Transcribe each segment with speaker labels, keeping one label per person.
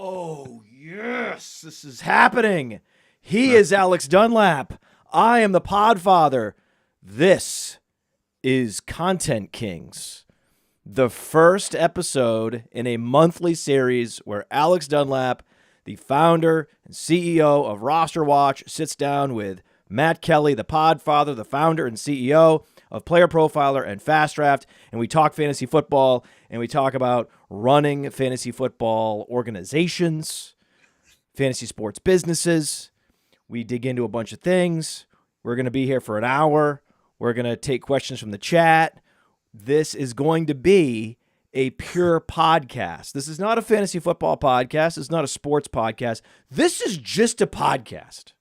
Speaker 1: Oh, yes, this is happening. He is Alex Dunlap. I am the Podfather. This is Content Kings, the first episode in a monthly series where Alex Dunlap, the founder and CEO of Rosterwatch, sits down with Matt Kelly, the Podfather, the founder and CEO of PlayerProfiler and Fast Draft, and we talk fantasy football, and we talk about running fantasy football organizations, fantasy sports businesses. We dig into a bunch of things. We're going to be here for an hour. We're going to take questions from the chat. This is going to be a pure podcast. This is not a fantasy football podcast. It's not a sports podcast. This is just a podcast.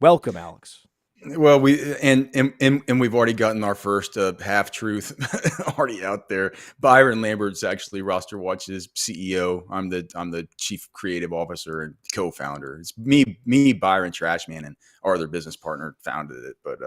Speaker 1: Welcome, Alex.
Speaker 2: Well, we've already gotten our first half truth already out there. Byron Lambert's actually Rosterwatch's CEO. I'm the chief creative officer and co-founder. It's me, Byron Trashman, and our other business partner founded it. But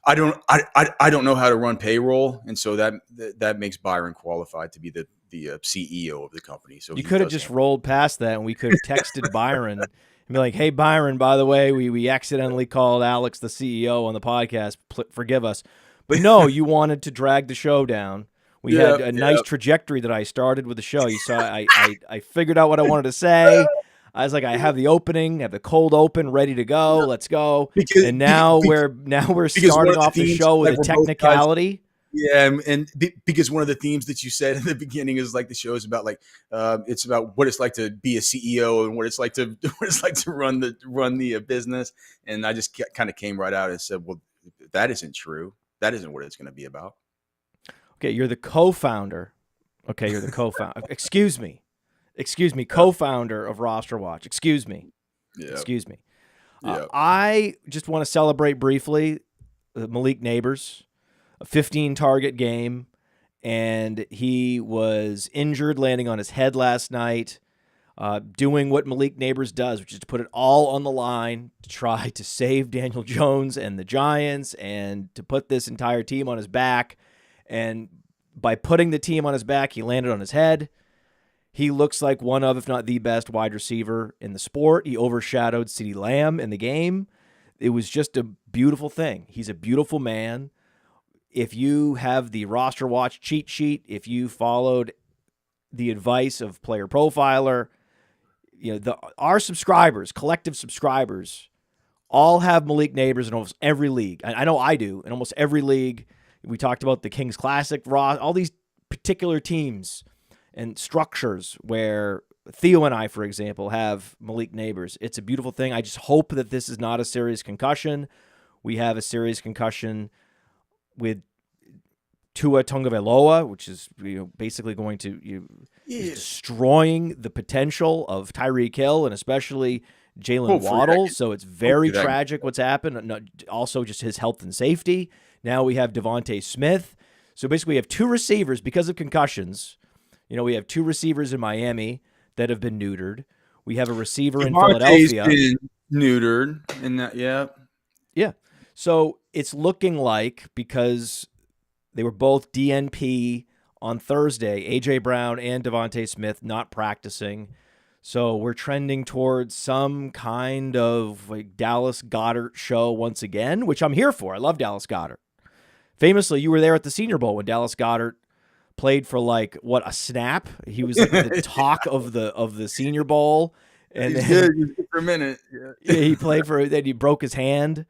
Speaker 2: I don't know how to run payroll, and so that makes Byron qualified to be the CEO of the company. So
Speaker 1: you could have just rolled past that, and we could have texted Byron. And be like, hey, Byron, by the way, we accidentally called Alex the CEO on the podcast. Forgive us. But no, you wanted to drag the show down. We had a nice trajectory that I started with the show. You saw I figured out what I wanted to say. I was like, I have the opening, have the cold open ready to go. Let's go. Now we're starting off the show with a technicality.
Speaker 2: Yeah, and because one of the themes that you said in the beginning is like the show is about it's about what it's like to be a CEO and what it's like to run the business. And I just kind of came right out and said, well, that isn't true. That isn't what it's going to be about.
Speaker 1: Okay, you're the co-founder. Okay, you're the co-founder. Excuse me, co-founder of Rosterwatch. Excuse me. I just want to celebrate briefly Malik Neighbors. A 15-target game, and he was injured landing on his head last night, doing what Malik Neighbors does, which is to put it all on the line to try to save Daniel Jones and the Giants and to put this entire team on his back. And by putting the team on his back, he landed on his head. He looks like one of, if not the best wide receiver in the sport. He overshadowed CeeDee Lamb in the game. It was just a beautiful thing. He's a beautiful man. If you have the Rosterwatch cheat sheet, if you followed the advice of Player Profiler, our subscribers, collective subscribers, all have Malik Neighbors in almost every league. I know I do in almost every league. We talked about the Kings Classic, all these particular teams and structures where Theo and I, for example, have Malik Neighbors. It's a beautiful thing. I just hope that this is not a serious concussion. We have a serious concussion with Tua Tagovailoa, which is basically going to destroying the potential of Tyreek Hill and especially Jalen Waddle. So it's very tragic what's happened. Also just his health and safety. Now we have Devontae Smith. So basically we have two receivers because of concussions. We have two receivers in Miami that have been neutered. We have a receiver in Philadelphia.
Speaker 2: Been neutered in that, yeah.
Speaker 1: So it's looking like, because they were both DNP on Thursday, A.J. Brown and Devontae Smith not practicing. So we're trending towards some kind of Dallas Goedert show once again, which I'm here for. I love Dallas Goedert. Famously, you were there at the Senior Bowl when Dallas Goedert played for a snap. He was the talk of the Senior Bowl. And
Speaker 2: he's good for a minute.
Speaker 1: Yeah, he played then he broke his hand.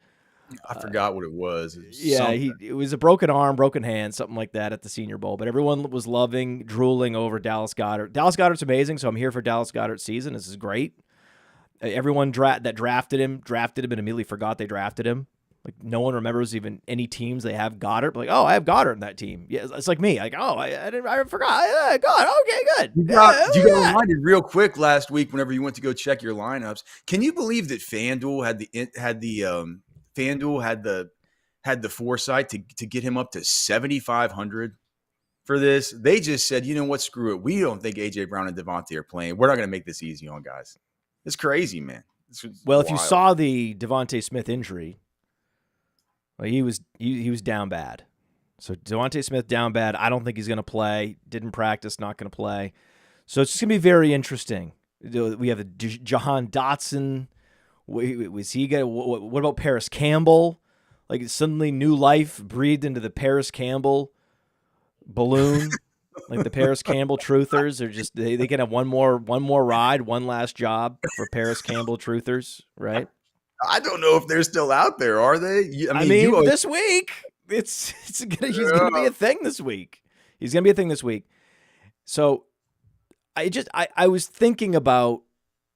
Speaker 2: I forgot what it was.
Speaker 1: It was a broken arm, broken hand, something like that at the Senior Bowl. But everyone was drooling over Dallas Goedert. Dallas Goedert's amazing, so I'm here for Dallas Goedert's season. This is great. Everyone that drafted him and immediately forgot they drafted him. Like, no one remembers even any teams they have Goedert. Like, oh, I have Goedert in that team. Yeah, it's like me. Like, oh, I forgot. God, okay, good.
Speaker 2: You got reminded real quick last week whenever you went to go check your lineups. Can you believe that FanDuel had the foresight to get him up to 7,500 for this? They just said, you know what, screw it. We don't think A.J. Brown and Devontae are playing. We're not going to make this easy on guys. It's crazy, man.
Speaker 1: Well, wild. If you saw the Devontae Smith injury, he was down bad. So Devontae Smith down bad. I don't think he's going to play. Didn't practice, not going to play. So it's just going to be very interesting. We have Jahan Dotson. Was he going? What about Paris Campbell? Like suddenly new life breathed into the Paris Campbell balloon. Like the Paris Campbell truthers are just they can have one more ride, one last job for Paris Campbell truthers, right?
Speaker 2: I don't know if they're still out there, are they?
Speaker 1: I mean this week he's gonna be a thing this week. He's gonna be a thing this week. So I was thinking about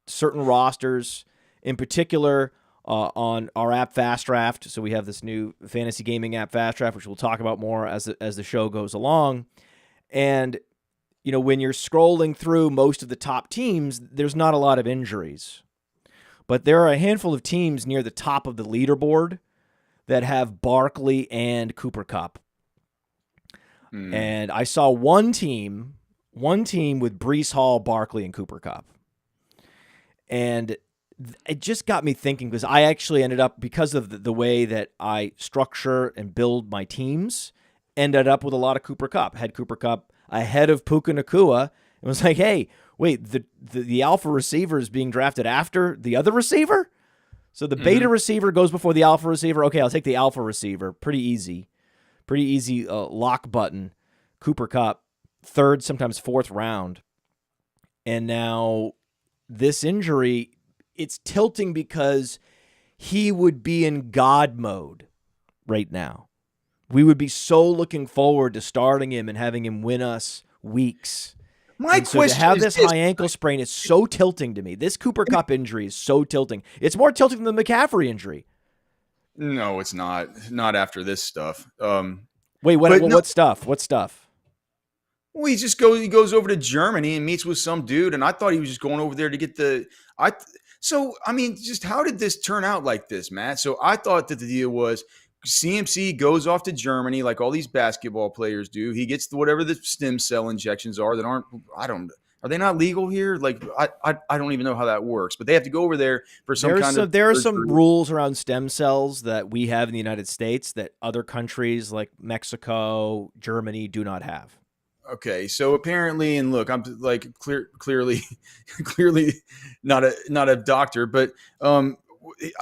Speaker 1: certain rosters, in particular on our app Fast Draft. So we have this new fantasy gaming app Fast Draft, which we'll talk about more as the show goes along. And when you're scrolling through most of the top teams, there's not a lot of injuries, but there are a handful of teams near the top of the leaderboard that have Barkley and Cooper Kupp. And I saw one team with Breece Hall, Barkley, and Cooper Kupp. And it just got me thinking, because I actually ended up, because of the way that I structure and build my teams, ended up with a lot of Cooper Kupp. Had Cooper Kupp ahead of Puka Nacua, and was like, hey, wait, the alpha receiver is being drafted after the other receiver? So the beta receiver goes before the alpha receiver. Okay, I'll take the alpha receiver. Pretty easy lock button. Cooper Kupp, third, sometimes fourth round. And now this injury, it's tilting because he would be in God mode right now. We would be so looking forward to starting him and having him win us weeks.
Speaker 2: My question
Speaker 1: to have
Speaker 2: is
Speaker 1: this high ankle sprain is so tilting to me. This Cooper Kupp injury is so tilting. It's more tilting than the McCaffrey injury.
Speaker 2: No, it's not. Not after this stuff.
Speaker 1: Wait, what stuff? What stuff?
Speaker 2: Well, he goes over to Germany and meets with some dude, and I thought he was just going over there to get just how did this turn out like this, Matt? So I thought that the deal was CMC goes off to Germany like all these basketball players do. He gets whatever the stem cell injections are that aren't, are they not legal here? Like, I don't even know how that works, but they have to go over there for
Speaker 1: there are some rules around stem cells that we have in the United States that other countries like Mexico, Germany do not have.
Speaker 2: Okay, so apparently, and look, I'm like clearly not a doctor, but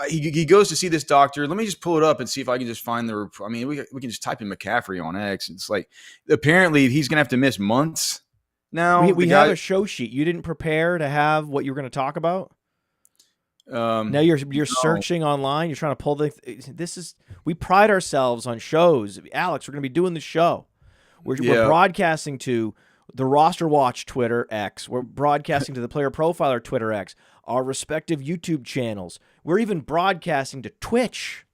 Speaker 2: he goes to see this doctor. Let me just pull it up and see if I can just find we can just type in McCaffrey on X. It's like apparently he's gonna have to miss months now.
Speaker 1: We have a show sheet. You didn't prepare to have what you were going to talk about. Now you're searching online. You're trying to pull we pride ourselves on shows. Alex, we're going to be doing the show. We're broadcasting to the Rosterwatch Twitter X. We're broadcasting to the Player Profiler Twitter X, our respective YouTube channels. We're even broadcasting to Twitch.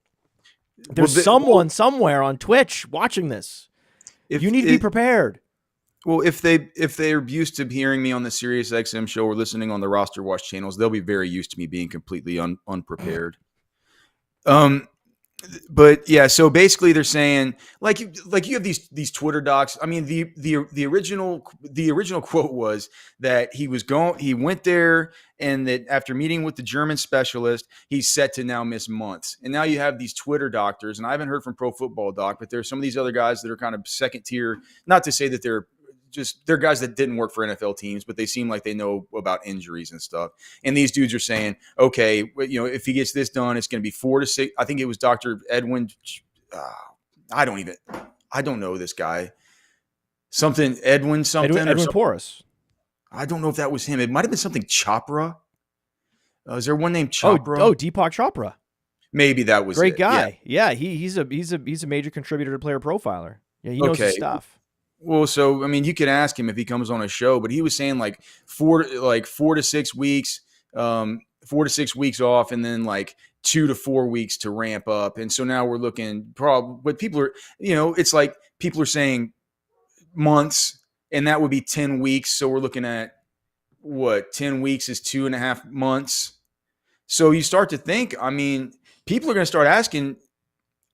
Speaker 1: There's someone somewhere on Twitch watching this. You need to be prepared.
Speaker 2: Well, if they're used to hearing me on the Sirius XM show or listening on the Rosterwatch channels, they'll be very used to me being completely unprepared. But yeah, so basically they're saying like you have these Twitter docs. I mean, the original quote was that he went there and that after meeting with the German specialist, he's set to now miss months. And now you have these Twitter doctors, and I haven't heard from Pro Football Doc, but there's some of these other guys that are kind of second tier. Not to say that they're guys that didn't work for NFL teams, but they seem like they know about injuries and stuff. And these dudes are saying, okay, if he gets this done, it's going to be 4 to 6. I think it was Dr. Edwin. I don't know this guy. Edwin
Speaker 1: Porras.
Speaker 2: I don't know if that was him. It might have been something Chopra. Is there one named Chopra?
Speaker 1: Oh, Deepak Chopra.
Speaker 2: Maybe that was
Speaker 1: great guy. Yeah, he's a major contributor to Player Profiler. Yeah, he knows his stuff.
Speaker 2: Well, so I mean, you could ask him if he comes on a show, but he was saying like 4 to 6 weeks, 4 to 6 weeks off, and then like 2 to 4 weeks to ramp up. And so now we're looking but people are, it's like people are saying months, and that would be 10 weeks. So we're looking at 10 weeks is 2.5 months. So you start to think, I mean, people are going to start asking.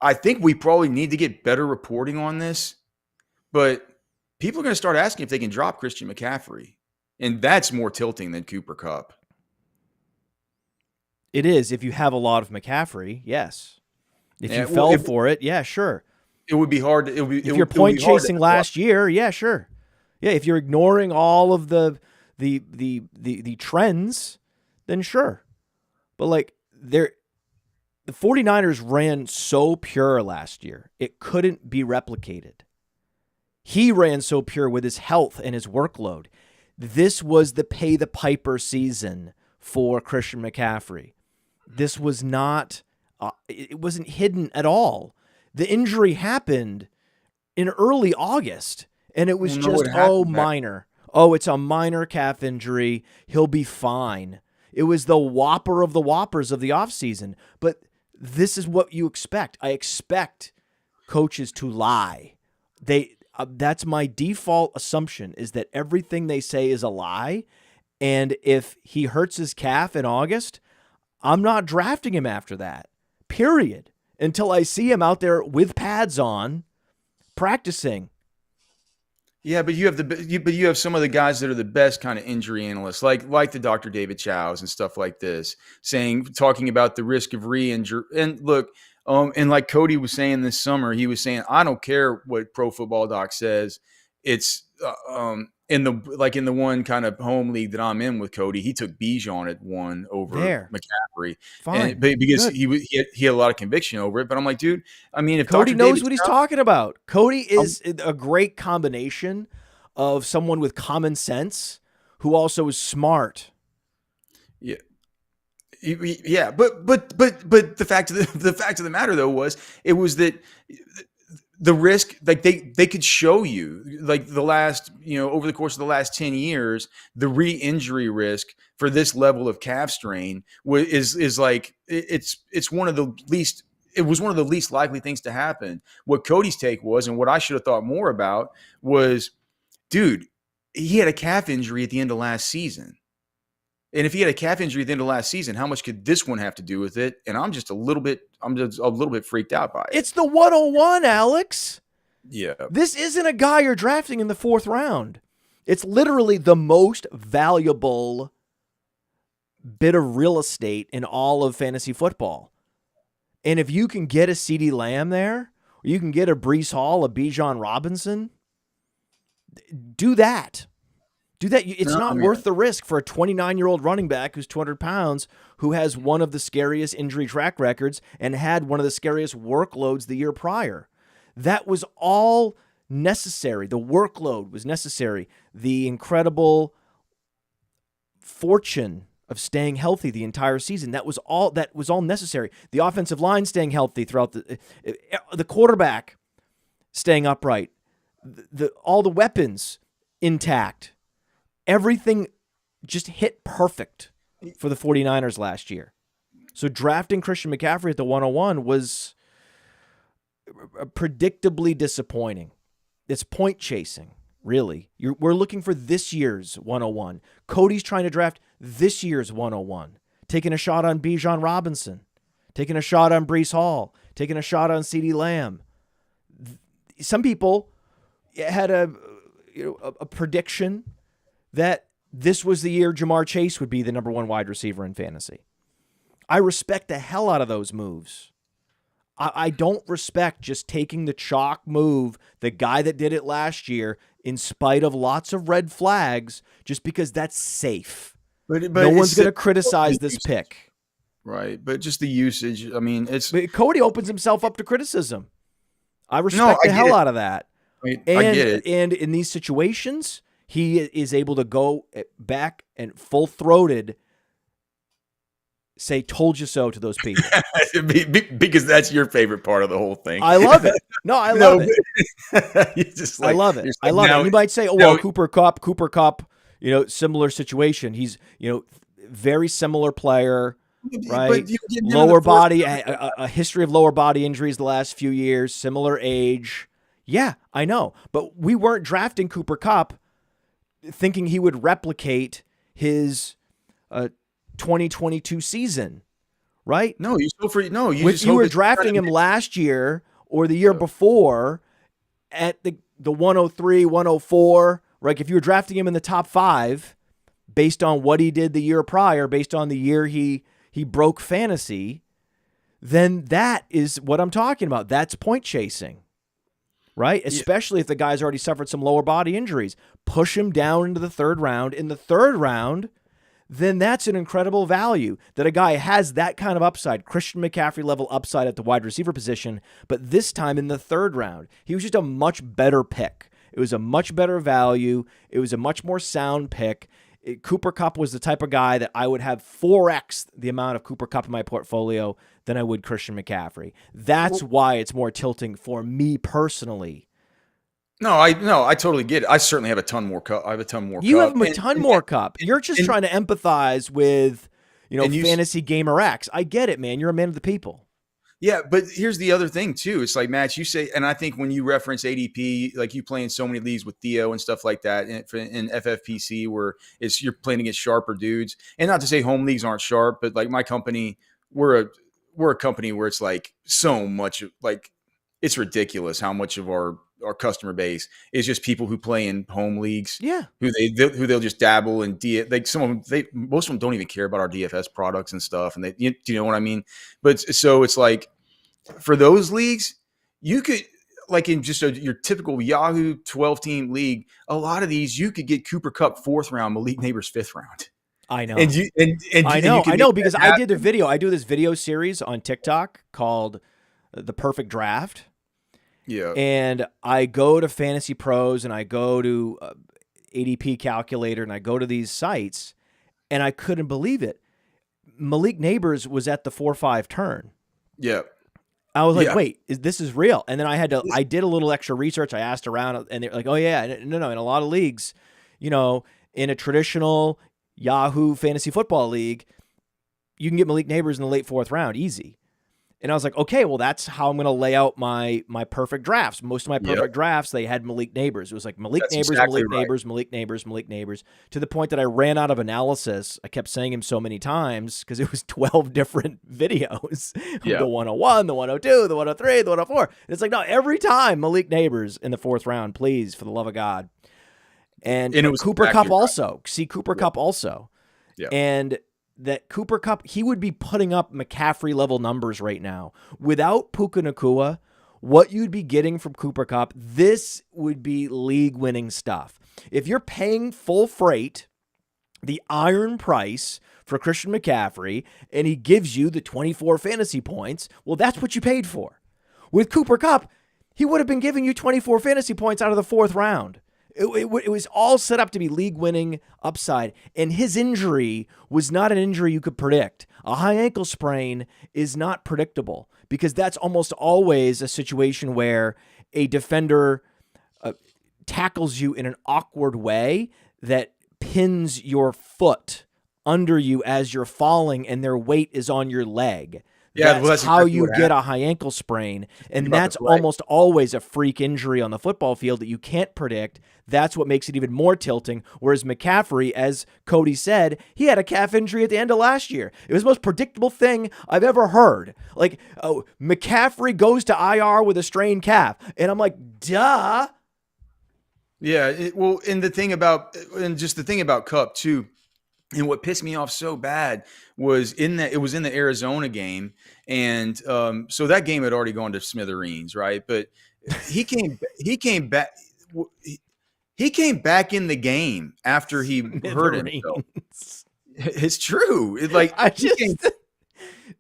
Speaker 2: I think we probably need to get better reporting on this, but people are going to start asking if they can drop Christian McCaffrey. And that's more tilting than Cooper Kupp.
Speaker 1: It is. If you have a lot of McCaffrey, yes. If you fell for it, yeah, sure.
Speaker 2: It would be hard. If
Speaker 1: you're point chasing last year, yeah, sure. Yeah, if you're ignoring all of the the trends, then sure. But like the 49ers ran so pure last year, it couldn't be replicated. He ran so pure with his health and his workload. This was the pay the piper season for Christian McCaffrey. This was not, it wasn't hidden at all. The injury happened in early August, and it was minor. Oh, it's a minor calf injury. He'll be fine. It was the whopper of the whoppers of the offseason. But this is what you expect. I expect coaches to lie. That's my default assumption, is that everything they say is a lie. And if he hurts his calf in August, I'm not drafting him after that, period, until I see him out there with pads on practicing.
Speaker 2: Yeah, but you have some of the guys that are the best kind of injury analysts, like the Dr. David Chow's and stuff like this, talking about the risk of re-injury. And look, and like Cody was saying this summer, he was saying, I don't care what Pro Football Doc says. It's in the one kind of home league that I'm in with Cody, he took Bijan at 1 over McCaffrey.
Speaker 1: Fine.
Speaker 2: Because he had a lot of conviction over it. But I'm like, dude, I mean, if
Speaker 1: Cody knows what he's talking about. Cody is a great combination of someone with common sense who also is smart.
Speaker 2: Yeah. Yeah, but the fact of the matter though was that the risk, like they could show you, like the last, over the course of the last 10 years, the re-injury risk for this level of calf strain is like it's one of the least. It was one of the least likely things to happen. What Cody's take was, and what I should have thought more about was, dude, he had a calf injury at the end of last season. And if he had a calf injury at the end of last season, how much could this one have to do with it? And I'm just a little bit freaked out by it.
Speaker 1: It's the 101, Alex.
Speaker 2: Yeah.
Speaker 1: This isn't a guy you're drafting in the 4th round. It's literally the most valuable bit of real estate in all of fantasy football. And if you can get a CeeDee Lamb there, or you can get a Breece Hall, a Bijan Robinson, do that. Do that. It's not worth the risk for a 29-year-old running back who's 200 pounds, who has one of the scariest injury track records and had one of the scariest workloads the year prior. That was all necessary. The workload was necessary. The incredible fortune of staying healthy the entire season, that was all necessary. The offensive line staying healthy throughout the quarterback staying upright, all the weapons intact. Everything just hit perfect for the 49ers last year. So drafting Christian McCaffrey at the 101 was predictably disappointing. It's point chasing, really. We're looking for this year's 101. Cody's trying to draft this year's 101, taking a shot on Bijan Robinson, taking a shot on Breece Hall, taking a shot on CeeDee Lamb. Some people had a prediction that this was the year Jamar Chase would be the number 1 wide receiver in fantasy. I respect the hell out of those moves. I don't respect just taking the chalk move, the guy that did it last year, in spite of lots of red flags, just because that's safe. But no one's going to criticize this pick.
Speaker 2: Right, but just the usage, I mean,
Speaker 1: But Cody opens himself up to criticism. I respect the hell out of that.
Speaker 2: I get it.
Speaker 1: And in these situations, he is able to go back and full-throated say "told you so" to those people.
Speaker 2: Because that's your favorite part of the whole thing.
Speaker 1: I love it. No, I love it. I love it. I love it. You might say, "Oh, well, Cooper Kupp, similar situation. He's, very similar player, right? Lower body, a history of lower body injuries the last few years, similar age." Yeah, I know. But we weren't drafting Cooper Kupp thinking he would replicate his 2022 season, right?
Speaker 2: No,
Speaker 1: you were drafting him last year or the year before at the 103, 104, right? If you were drafting him in the top 5 based on what he did the year prior, based on the year he broke fantasy, then that is what I'm talking about. That's point chasing, right?
Speaker 2: Yeah.
Speaker 1: Especially if the guy's already suffered some lower body injuries. Push him down into the third round. In the third round, then that's an incredible value that a guy has that kind of upside, Christian McCaffrey level upside at the wide receiver position, but this time in the third round. He was just a much better pick. It was a much better value. It was a much more sound pick. Cooper Kupp was the type of guy that I would have 4x the amount of Cooper Kupp in my portfolio than I would Christian McCaffrey. That's why it's more tilting for me personally.
Speaker 2: No, I totally get it. I certainly have a ton more Kupp. I have a ton more.
Speaker 1: You
Speaker 2: Kupp.
Speaker 1: have a ton more Kupp. You're just trying to empathize with, Fantasy Gamer X. I get it, man. You're a man of the people.
Speaker 2: Yeah, but here's the other thing too. It's like, Matt, you say, and I think when you reference ADP, like you play in so many leagues with Theo and stuff like that, in FFPC, where you're playing against sharper dudes. And not to say home leagues aren't sharp, but like my company, we're a company where it's like so much, like it's ridiculous how much of our customer base is just people who play in home leagues.
Speaker 1: Yeah,
Speaker 2: who they'll just dabble in like some of them. Most of them don't even care about our DFS products and stuff. And do you know what I mean? But so it's like for those leagues, you could like in just your typical Yahoo 12-team league, a lot of these you could get Cooper Kupp 4th round, Malik Neighbors 5th round.
Speaker 1: I know.
Speaker 2: I
Speaker 1: know because I did a video. I do this video series on TikTok called The Perfect Draft.
Speaker 2: Yeah.
Speaker 1: And I go to Fantasy Pros and I go to ADP Calculator and I go to these sites and I couldn't believe it. Malik Neighbors was at the 4-5 turn.
Speaker 2: Yeah.
Speaker 1: I was like, wait, this is real. And then I did a little extra research. I asked around and they're like, oh yeah, no. In a lot of leagues, in a traditional Yahoo fantasy football league, you can get Malik Neighbors in the late 4th round, easy. And I was like, okay, well, that's how I'm going to lay out my perfect drafts. Most of my perfect drafts, they had Malik Neighbors. It was like Malik Neighbors, Malik Neighbors, to the point that I ran out of analysis. I kept saying him so many times because it was 12 different videos. The 101, the 102, the 103, the 104. And it's like, no, every time Malik Neighbors in the 4th round, please, for the love of God. And it was Cooper Kupp also. See, Cooper Kupp also.
Speaker 2: Yeah.
Speaker 1: And that Cooper Kupp, he would be putting up McCaffrey level numbers right now. Without Puka Nacua, what you'd be getting from Cooper Kupp, this would be league winning stuff. If you're paying full freight, the iron price for Christian McCaffrey, and he gives you the 24 fantasy points, well, that's what you paid for. With Cooper Kupp, he would have been giving you 24 fantasy points out of the 4th round. It was all set up to be league-winning upside, and his injury was not an injury you could predict. A high ankle sprain is not predictable because that's almost always a situation where a defender tackles you in an awkward way that pins your foot under you as you're falling, and their weight is on your leg.
Speaker 2: Yeah,
Speaker 1: that's how you get a high ankle sprain, and that's almost always a freak injury on the football field that you can't predict. That's what makes it even more tilting, whereas McCaffrey, as Cody said, he had a calf injury at the end of last year. It was the most predictable thing I've ever heard. Like, oh, McCaffrey goes to IR with a strained calf, and I'm like, duh.
Speaker 2: Yeah, and the thing about Kupp too, and what pissed me off so bad was it was in the Arizona game, and so that game had already gone to smithereens, right? But he came back in the game after he hurt himself. It's true. It's like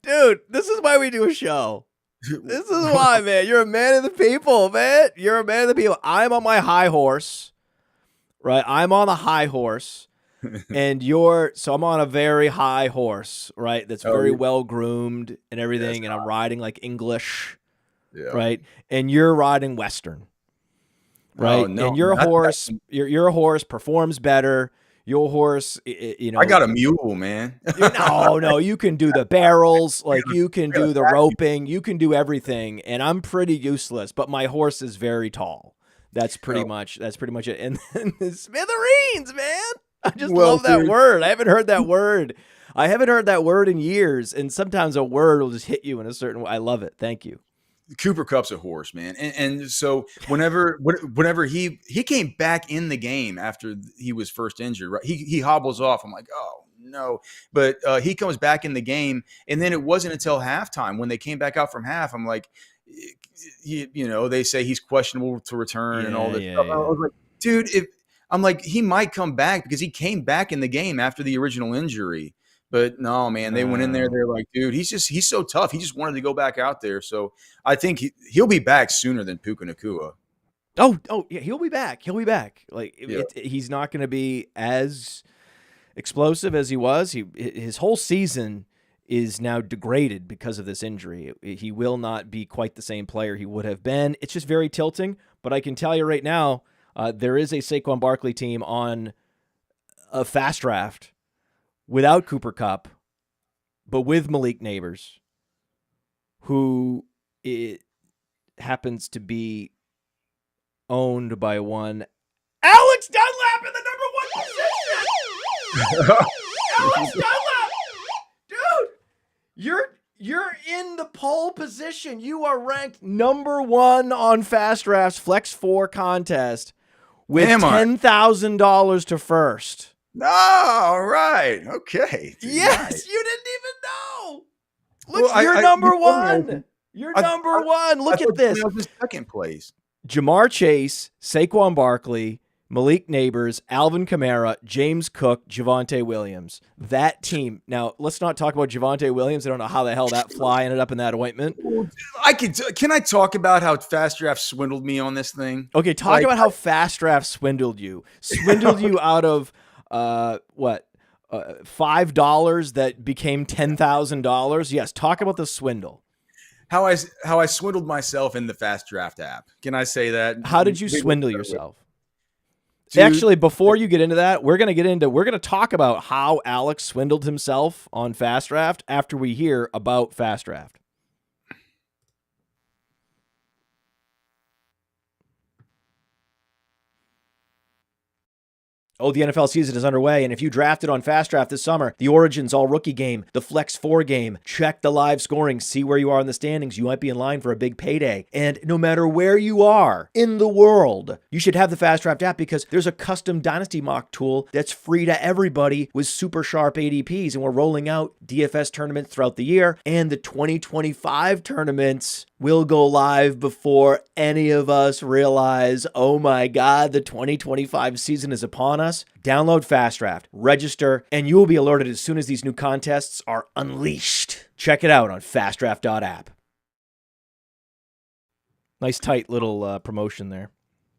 Speaker 1: dude, this is why we do a show. This is why, man. You're a man of the people, man. You're a man of the people. I'm on my high horse, right? I'm on the high horse. And so I'm on a very high horse, right? That's very well groomed and everything. And I'm riding like English, right? And you're riding Western, right? And your horse performs better. Your horse,
Speaker 2: I got a mule, man.
Speaker 1: No, you can do the barrels, like you can do the roping, you can do everything. And I'm pretty useless, but my horse is very tall. That's pretty much it. And then the smithereens, man. I just love that word. I haven't heard that word. In years. And sometimes a word will just hit you in a certain way. I love it. Thank you.
Speaker 2: Cooper Kupp's a horse, man. And so whenever he came back in the game after he was first injured, right? He hobbles off. I'm like, oh no. But he comes back in the game. And then it wasn't until halftime when they came back out from half. I'm like, they say he's questionable to return and all this stuff. I
Speaker 1: Yeah.
Speaker 2: was like, dude, I'm like, he might come back because he came back in the game after the original injury. But no, man, they went in there.
Speaker 1: No.
Speaker 2: They're like, dude, he's so tough. He just wanted to go back out there. So I think he'll be back sooner than Puka Nacua.
Speaker 1: Oh, yeah, he'll be back. He'll be back. Like
Speaker 2: Yeah.
Speaker 1: he's not going to be as explosive as he was. His whole season is now degraded because of this injury. He will not be quite the same player he would have been. It's just very tilting. But I can tell you right now, there is a Saquon Barkley team on a fast draft without Cooper Kupp, but with Malik Neighbors, who it happens to be owned by one Alex Dunlap in the number 1 position. Alex Dunlap, dude, you're in the pole position. You are ranked number 1 on Fast Draft's Flex 4 contest with $10,000 to first.
Speaker 2: No, all right, okay.
Speaker 1: Yes,
Speaker 2: nice.
Speaker 1: you didn't even know. Look, you're number 1. You're number 1. Look at this.
Speaker 2: I was in second place.
Speaker 1: Jamar Chase, Saquon Barkley, Malik Neighbors, Alvin Kamara, James Cook, Javonte Williams. That team. Now, let's not talk about Javonte Williams. I don't know how the hell that fly ended up in that ointment.
Speaker 2: Can I talk about how Fast Draft swindled me on this thing?
Speaker 1: Okay, talk about how Fast Draft swindled you. Swindled you out of $5 that became $10,000. Yes, talk about the swindle.
Speaker 2: How I swindled myself in the Fast Draft app. Can I say that?
Speaker 1: How did you swindle yourself?
Speaker 2: Dude,
Speaker 1: actually, before you get into that, we're going to talk about how Alex swindled himself on Fast Draft after we hear about Fast Draft. Oh, the NFL season is underway, and if you drafted on Fast Draft this summer, the Origins All-Rookie game, the Flex 4 game, check the live scoring, see where you are in the standings. You might be in line for a big payday. And no matter where you are in the world, you should have the Fast Draft app because there's a custom Dynasty mock tool that's free to everybody with super sharp ADPs, and we're rolling out DFS tournaments throughout the year, and the 2025 tournaments will go live before any of us realize, oh my God, the 2025 season is upon us. Download Fast Draft, register, and you will be alerted as soon as these new contests are unleashed. Check it out on fastdraft.app. Nice tight little promotion there.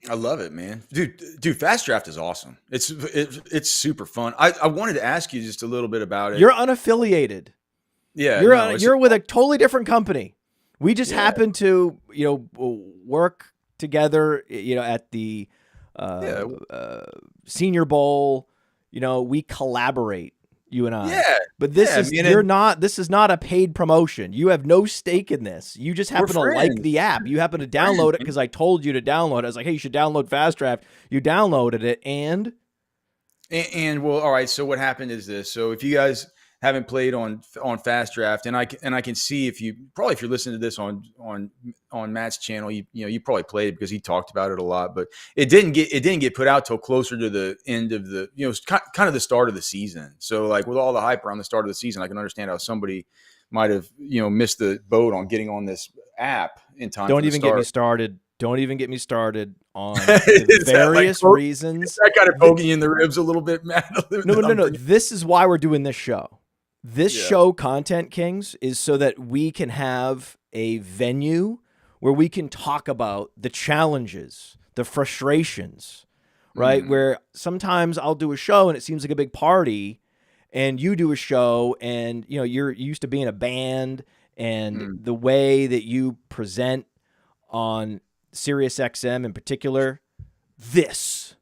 Speaker 2: I love it, man. Dude, Fast Draft is awesome. It's super fun. I wanted to ask you just a little bit about it.
Speaker 1: You're unaffiliated.
Speaker 2: Yeah.
Speaker 1: You're with a totally different company. We just happen to, work together, at the Senior Bowl. We collaborate, you and I.
Speaker 2: Yeah.
Speaker 1: But this is not a paid promotion. You have no stake in this. You just happen to like the app. You happen to download it because I told you to download it. I was like, hey, you should download Fast Draft. You downloaded it and
Speaker 2: well, all right. So what happened is this. So if you guys haven't played on Fast Draft, and I can see if you're listening to this on Matt's channel, you probably played it because he talked about it a lot, but it didn't get put out till closer to the end of the kind of the start of the season. So like with all the hype around the start of the season, I can understand how somebody might have missed the boat on getting on this app in time.
Speaker 1: Don't even get me started. Don't even get me started on the various reasons.
Speaker 2: Is that kind of poking you in the ribs a little bit, Matt?
Speaker 1: No. This is why we're doing this show. This show, Content Kings, is so that we can have a venue where we can talk about the challenges, the frustrations, right? Where sometimes I'll do a show and it seems like a big party, and you do a show and you're used to being a band, and the way that you present on SiriusXM in particular, this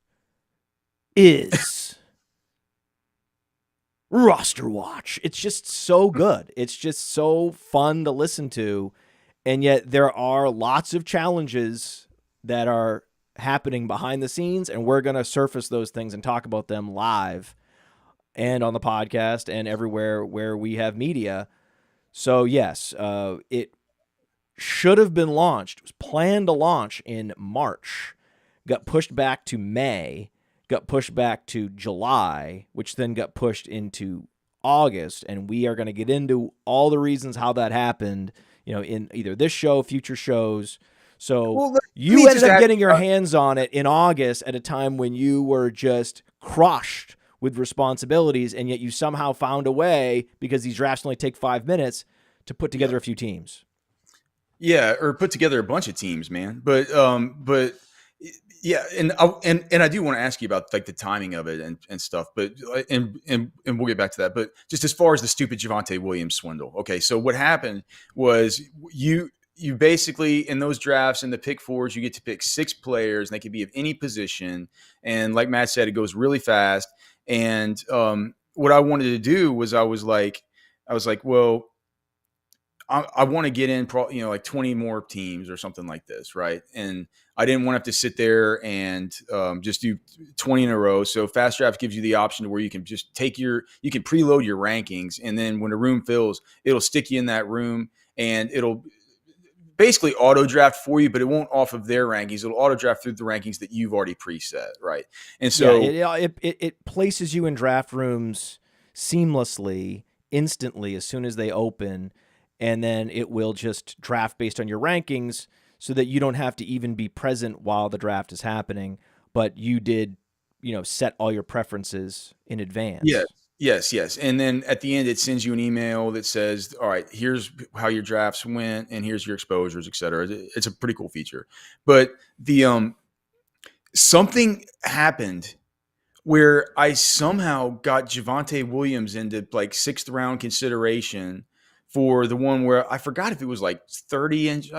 Speaker 1: is Rosterwatch. It's just so good. It's just so fun to listen to. And yet there are lots of challenges that are happening behind the scenes, and we're going to surface those things and talk about them live and on the podcast and everywhere where we have media. So yes, it should have been launched. It was planned to launch in March, got pushed back to May, got pushed back to July, which then got pushed into August, and we are going to get into all the reasons how that happened in either this show, future shows. So
Speaker 2: Well, let me
Speaker 1: you ended
Speaker 2: just
Speaker 1: up
Speaker 2: ask
Speaker 1: getting
Speaker 2: you
Speaker 1: your
Speaker 2: about-
Speaker 1: hands on it in August at a time when you were just crushed with responsibilities, and yet you somehow found a way, because these drafts only take 5 minutes, to put together a few teams.
Speaker 2: Yeah, or put together a bunch of teams, man. But yeah, and I do want to ask you about like the timing of it and stuff. But and we'll get back to that. But just as far as the stupid Javonte Williams swindle. Okay, so what happened was you basically in those drafts in the pick fours, you get to pick 6 players, and they can be of any position. And like Matt said, it goes really fast. And what I wanted to do was I was like, well, I want to get in, like 20 more teams or something like this, right? And I didn't want to have to sit there and just do 20 in a row. So Fast Draft gives you the option to where you can just you can preload your rankings, and then when the room fills, it'll stick you in that room, and it'll basically auto draft for you, but it won't off of their rankings. It'll auto draft through the rankings that you've already preset, right? And so
Speaker 1: it places you in draft rooms seamlessly, instantly, as soon as they open. And then it will just draft based on your rankings, so that you don't have to even be present while the draft is happening, but you did, set all your preferences in advance.
Speaker 2: Yes. And then at the end, it sends you an email that says, all right, here's how your drafts went, and here's your exposures, et cetera. It's a pretty cool feature. But the something happened where I somehow got Javonte Williams into like 6th round consideration for the one where I forgot if it was like 30 inch.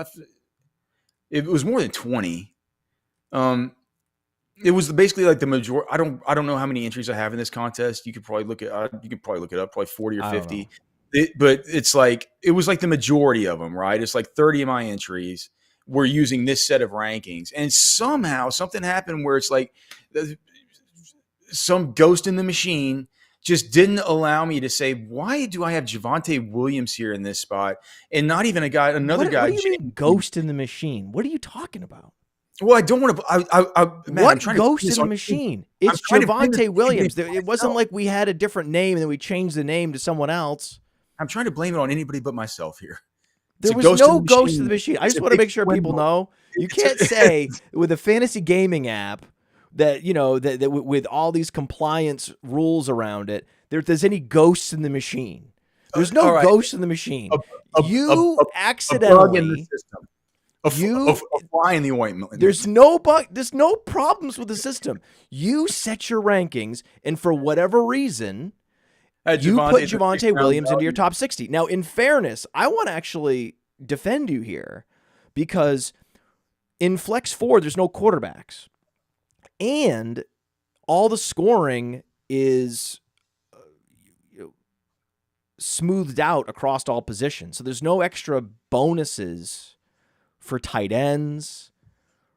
Speaker 2: It was more than 20. It was basically like the majority. I don't know how many entries I have in this contest. You could probably look it up, probably 40 or 50. But it's like, it was like the majority of them, right? It's like 30 of my entries were using this set of rankings. And somehow something happened where it's like some ghost in the machine just didn't allow me to say, why do I have Javonte Williams here in this spot and not even another guy?
Speaker 1: What do you mean ghost in the machine? What are you talking about?
Speaker 2: Well, I don't want to. Man,
Speaker 1: what ghost in the machine? It's Javonte Williams. It wasn't like we had a different name and then we changed the name to someone else.
Speaker 2: I'm trying to blame it on anybody but myself here.
Speaker 1: There was no ghost in the machine. I just want to make sure people know. You can't say with a fantasy gaming app that, that with all these compliance rules around it, there's any ghosts in the machine. There's no ghosts in the machine. You accidentally.
Speaker 2: A bug in the system. A fly in the ointment.
Speaker 1: There's no bug. There's no problems with the system. You set your rankings, and for whatever reason, you put Javonte Williams into your top 60. Now, in fairness, I want to actually defend you here, because in Flex 4, there's no quarterbacks. And all the scoring is smoothed out across all positions. So there's no extra bonuses for tight ends,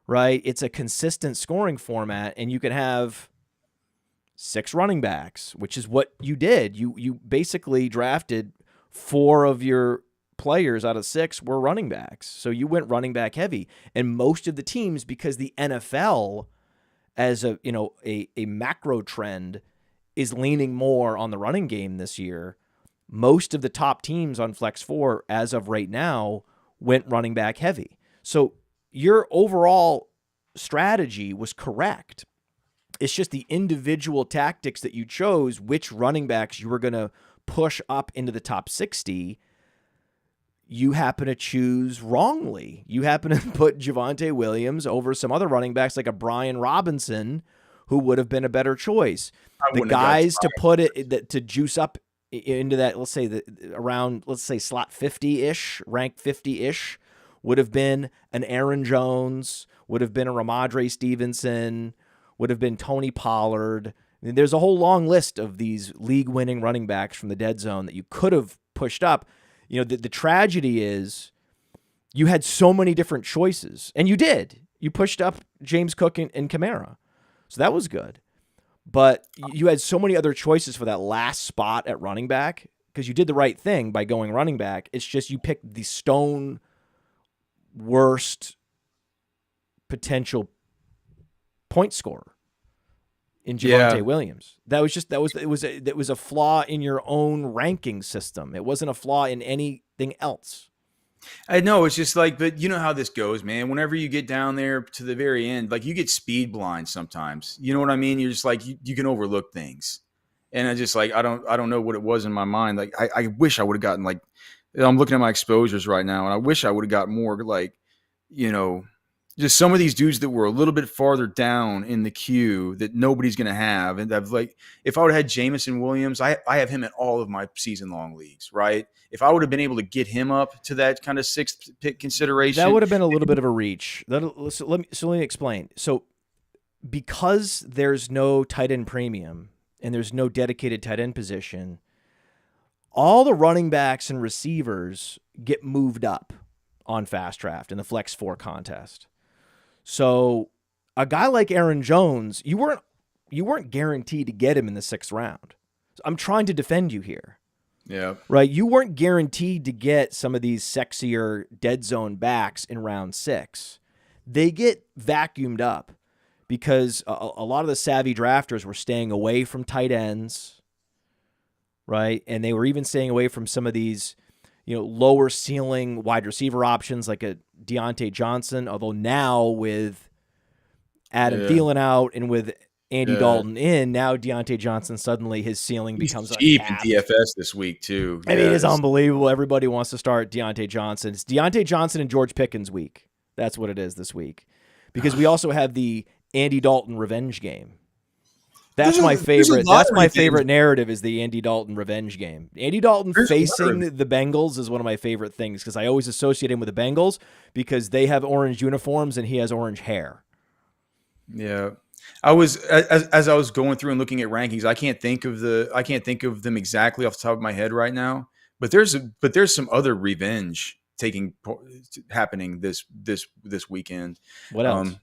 Speaker 1: right? It's a consistent scoring format, and you can have 6 running backs, which is what you did. You basically drafted 4 of your players out of 6 were running backs. So you went running back heavy. And most of the teams, because the NFL as a macro trend is leaning more on the running game this year, most of the top teams on Flex 4 as of right now went running back heavy. So your overall strategy was correct. It's just the individual tactics that you chose, which running backs you were going to push up into the top 60, you happen to choose wrongly. You happen to put Javonte Williams over some other running backs like a Brian Robinson, who would have been a better choice. The guys to put it, to juice up into that, let's say around slot 50-ish, rank 50-ish, would have been an Aaron Jones, would have been a Ramondre Stevenson, would have been Tony Pollard. I mean, there's a whole long list of these league-winning running backs from the dead zone that you could have pushed up. The tragedy is you had so many different choices, and you did. You pushed up James Cook and Kamara, so that was good. But you had so many other choices for that last spot at running back, because you did the right thing by going running back. It's just you picked the stone worst potential point scorer in Javonte Williams. It was a flaw in your own ranking system. It wasn't a flaw in anything else.
Speaker 2: I know it's just like, but you know how this goes, man. Whenever you get down there to the very end, like you get speed blind sometimes. You know what I mean? You're just like you can overlook things, and I just like I don't know what it was in my mind. Like I wish I would have gotten like I'm looking at my exposures right now, and I wish I would have got more like you know just some of these dudes that were a little bit farther down in the queue that nobody's going to have. And I've like, if I would have had Jamison Williams, I have him in all of my season long leagues, right? If I would have been able to get him up to that kind of sixth pick consideration,
Speaker 1: that would have been a little bit of a reach. So let me explain. So because there's no tight end premium and there's no dedicated tight end position, all the running backs and receivers get moved up on Fast Draft in the Flex 4 contest. So a guy like Aaron Jones, you weren't guaranteed to get him in the 6th round. I'm trying to defend you here.
Speaker 2: Yeah.
Speaker 1: Right? You weren't guaranteed to get some of these sexier dead zone backs in round 6. They get vacuumed up because a lot of the savvy drafters were staying away from tight ends, right? And they were even staying away from some of these, lower ceiling wide receiver options like a Deontay Johnson, although now with Adam Thielen out and with Andy Dalton in, now Deontay Johnson, suddenly his ceiling becomes
Speaker 2: cheap
Speaker 1: uncapped.
Speaker 2: in DFS this week too.
Speaker 1: I mean, it's unbelievable. Everybody wants to start Deontay Johnson. It's Deontay Johnson and George Pickens week. That's what it is this week. Because we also have the Andy Dalton revenge game. That's my favorite. That's my favorite narrative is the Andy Dalton revenge game. Andy Dalton facing the Bengals is one of my favorite things because I always associate him with the Bengals because they have orange uniforms and he has orange hair.
Speaker 2: Yeah. I was as I was going through and looking at rankings, I can't think of them exactly off the top of my head right now, but there's some other revenge happening this weekend.
Speaker 1: What else?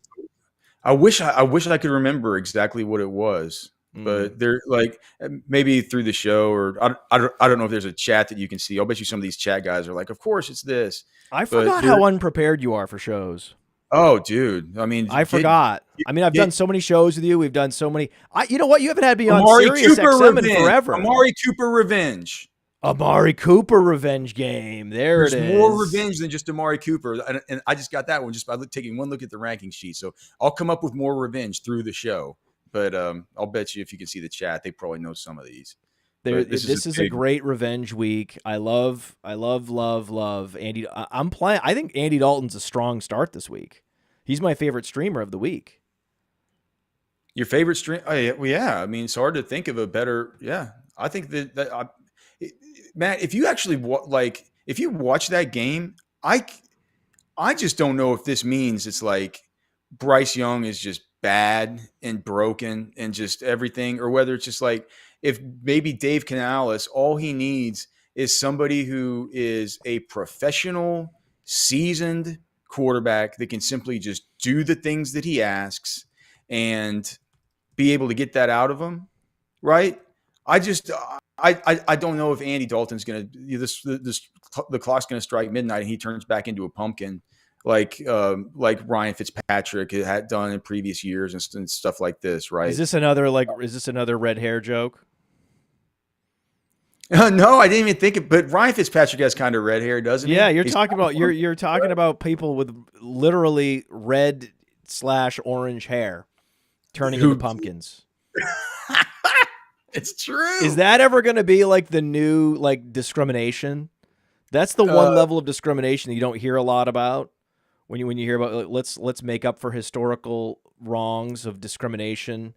Speaker 2: I wish I could remember exactly what it was, but they're like maybe through the show or I don't know if there's a chat that you can see. I'll bet you some of these chat guys are like, of course it's this.
Speaker 1: I forgot how unprepared you are for shows.
Speaker 2: Oh, dude. I mean,
Speaker 1: I forgot. I've done so many shows with you. We've done so many. You know what? You haven't had me on Sirius XM in forever.
Speaker 2: Amari Cooper revenge.
Speaker 1: Amari Cooper revenge game. There's
Speaker 2: more revenge than just Amari Cooper. And I just got that one just by taking one look at the ranking sheet. So I'll come up with more revenge through the show. But I'll bet you if you can see the chat, they probably know some of these.
Speaker 1: This is a great revenge week. I love Andy. I think Andy Dalton's a strong start this week. He's my favorite streamer of the week.
Speaker 2: Your favorite stream? Oh, yeah. Well, yeah. I mean, it's hard to think of a better. Yeah, I think that Matt, if you actually if you watch that game, I just don't know if this means it's like Bryce Young is just bad and broken and just everything, or whether it's just like if maybe Dave Canales, all he needs is somebody who is a professional, seasoned quarterback that can simply just do the things that he asks and be able to get that out of him, right? I don't know if Andy Dalton's going to the clock's going to strike midnight and he turns back into a pumpkin like Ryan Fitzpatrick had done in previous years and stuff like this, right?
Speaker 1: Is this another red hair joke?
Speaker 2: No, I didn't even think it. But Ryan Fitzpatrick has kind of red hair, doesn't he?
Speaker 1: Yeah, you're talking about people with literally red/orange hair turning into pumpkins.
Speaker 2: It's true.
Speaker 1: Is that ever going to be like the new discrimination? That's the one level of discrimination that you don't hear a lot about when you hear about let's make up for historical wrongs of discrimination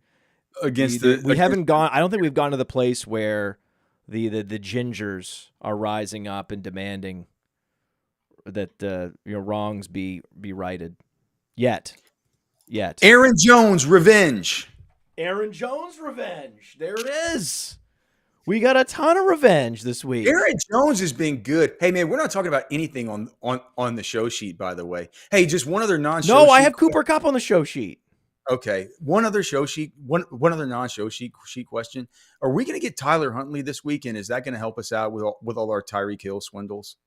Speaker 2: against
Speaker 1: we haven't gone. I don't think we've gotten to the place where the gingers are rising up and demanding that wrongs be righted yet.
Speaker 2: Aaron Jones revenge.
Speaker 1: Aaron Jones revenge. There it is. We got a ton of revenge this week.
Speaker 2: Aaron Jones has been good. Hey man, we're not talking about anything on the show sheet, by the way. Hey, just one other non-show sheet.
Speaker 1: No, I have Cooper Kupp on the show sheet.
Speaker 2: Okay, one other show sheet, one other non-show sheet question. Are we going to get Tyler Huntley this week, and is that going to help us out with all our Tyreek Hill swindles?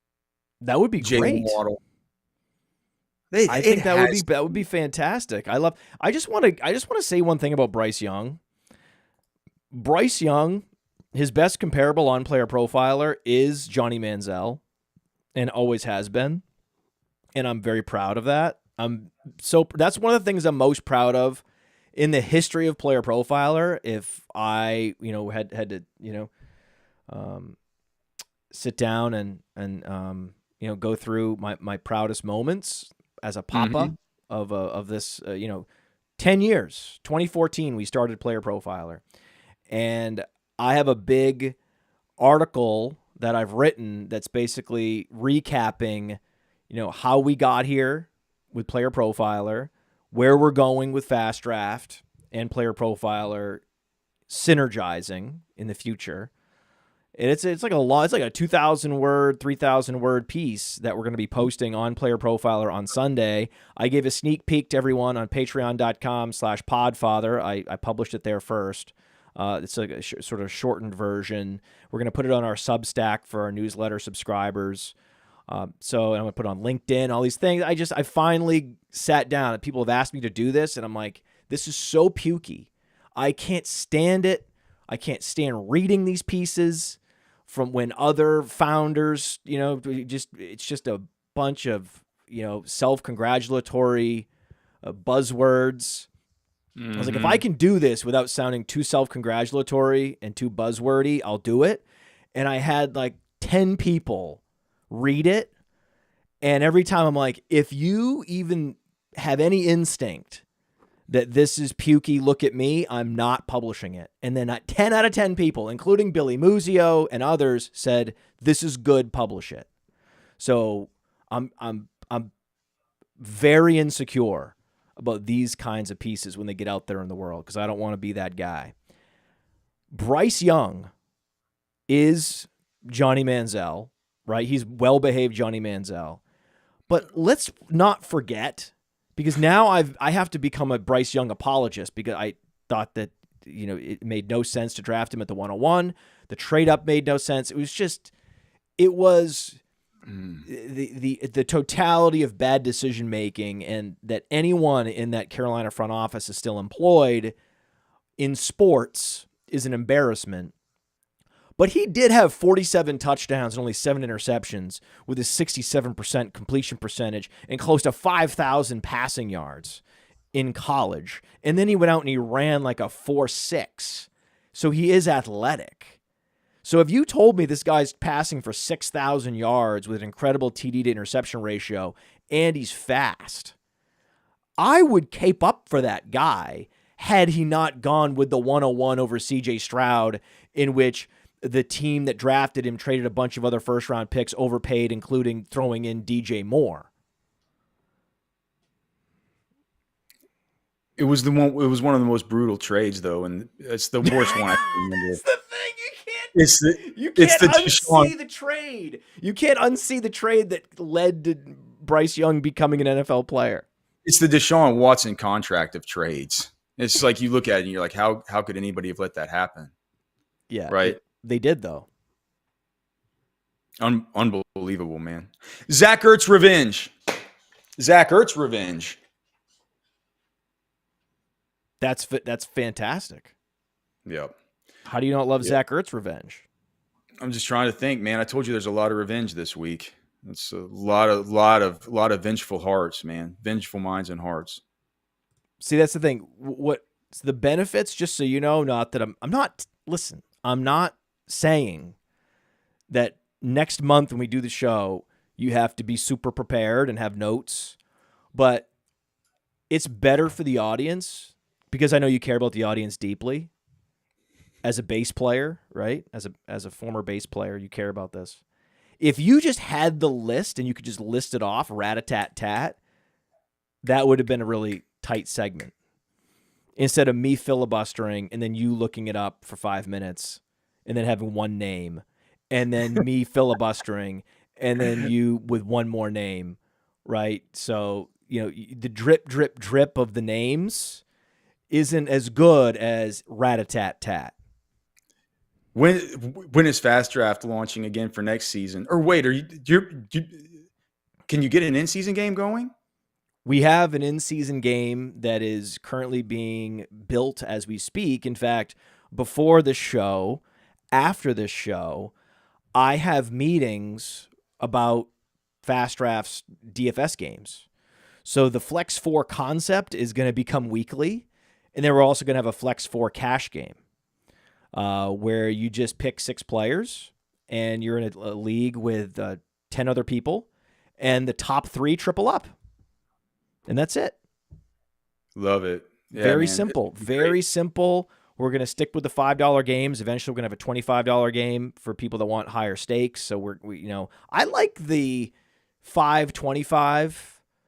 Speaker 1: That would be great.
Speaker 2: Waddle.
Speaker 1: I think that would be fantastic. I just want to say one thing about Bryce Young. Bryce Young, his best comparable on Player Profiler is Johnny Manziel, and always has been. and I'm very proud of that. That's one of the things I'm most proud of in the history of Player Profiler. If I, had to, sit down and go through my proudest moments as a papa of this, 10 years, 2014, we started Player Profiler, and I have a big article that I've written that's basically recapping, how we got here with Player Profiler, where we're going with Fast Draft and Player Profiler synergizing in the future. And it's like a 2,000 word, 3,000 word piece that we're going to be posting on Player Profiler on Sunday. I gave a sneak peek to everyone on patreon.com/podfather. I published it there first. It's like a sort of shortened version. We're going to put it on our Substack for our newsletter subscribers. So I'm going to put it on LinkedIn, all these things. I finally sat down, and people have asked me to do this, and I'm like, this is so pukey. I can't stand it. I can't stand reading these pieces from when other founders, it's just a bunch of, self-congratulatory buzzwords. I was like, if I can do this without sounding too self-congratulatory and too buzzwordy, I'll do it. And I had like 10 people read it. And every time I'm like, if you even have any instinct that this is pukey, look at me, I'm not publishing it. And then 10 out of 10 people, including Billy Muzio and others, said, this is good, publish it. So I'm very insecure about these kinds of pieces when they get out there in the world, because I don't want to be that guy. Bryce Young is Johnny Manziel, right? He's well-behaved Johnny Manziel. But let's not forget, because now I have to become a Bryce Young apologist, because I thought that, it made no sense to draft him at the 101. The trade up made no sense. It was the totality of bad decision making, and that anyone in that Carolina front office is still employed in sports is an embarrassment. But he did have 47 touchdowns and only 7 interceptions with a 67% completion percentage and close to 5,000 passing yards in college. And then he went out and he ran like a 4.6. So he is athletic. So if you told me this guy's passing for 6,000 yards with an incredible TD to interception ratio and he's fast, I would cape up for that guy had he not gone with the 101 over CJ Stroud, in which the team that drafted him traded a bunch of other first-round picks, overpaid, including throwing in DJ Moore.
Speaker 2: It was one of the most brutal trades, though, and it's the worst one I can remember.
Speaker 1: It's the thing. You can't unsee the trade. You can't unsee the trade that led to Bryce Young becoming an NFL player.
Speaker 2: It's the Deshaun Watson contract of trades. It's like you look at it and you're like, how could anybody have let that happen?
Speaker 1: Yeah,
Speaker 2: right.
Speaker 1: They did, though.
Speaker 2: Unbelievable, man. Zach Ertz revenge.
Speaker 1: That's fantastic.
Speaker 2: Yep.
Speaker 1: How do you not love Zach Ertz revenge?
Speaker 2: I'm just trying to think, man. I told you there's a lot of revenge this week. It's a lot of vengeful hearts, man. Vengeful minds and hearts.
Speaker 1: See, that's the thing. What's the benefits? Just so you know, not that I'm not saying that next month when we do the show, you have to be super prepared and have notes, but it's better for the audience, because I know you care about the audience deeply as a bass player, right? As a former bass player, you care about this. If you just had the list and you could just list it off, rat-a-tat-tat, that would have been a really tight segment, instead of me filibustering and then you looking it up for 5 minutes and then having one name, and then me filibustering and then you with one more name, right? So, the drip, drip, drip of the names isn't as good as rat-a-tat-tat.
Speaker 2: When is Fast Draft launching again for next season? Or wait, can you get an in-season game going?
Speaker 1: We have an in-season game that is currently being built as we speak. In fact, before the show, after this show, I have meetings about Fast Drafts DFS games. So the Flex 4 concept is going to become weekly, and then we're also going to have a Flex 4 cash game where you just pick 6 players, and you're in a league with 10 other people, and the top 3 triple up. And that's it.
Speaker 2: Love it. Yeah,
Speaker 1: very
Speaker 2: man.
Speaker 1: simple. Very simple. We're going to stick with the $5 games. Eventually, we're going to have a $25 game for people that want higher stakes. So I like the $5.25,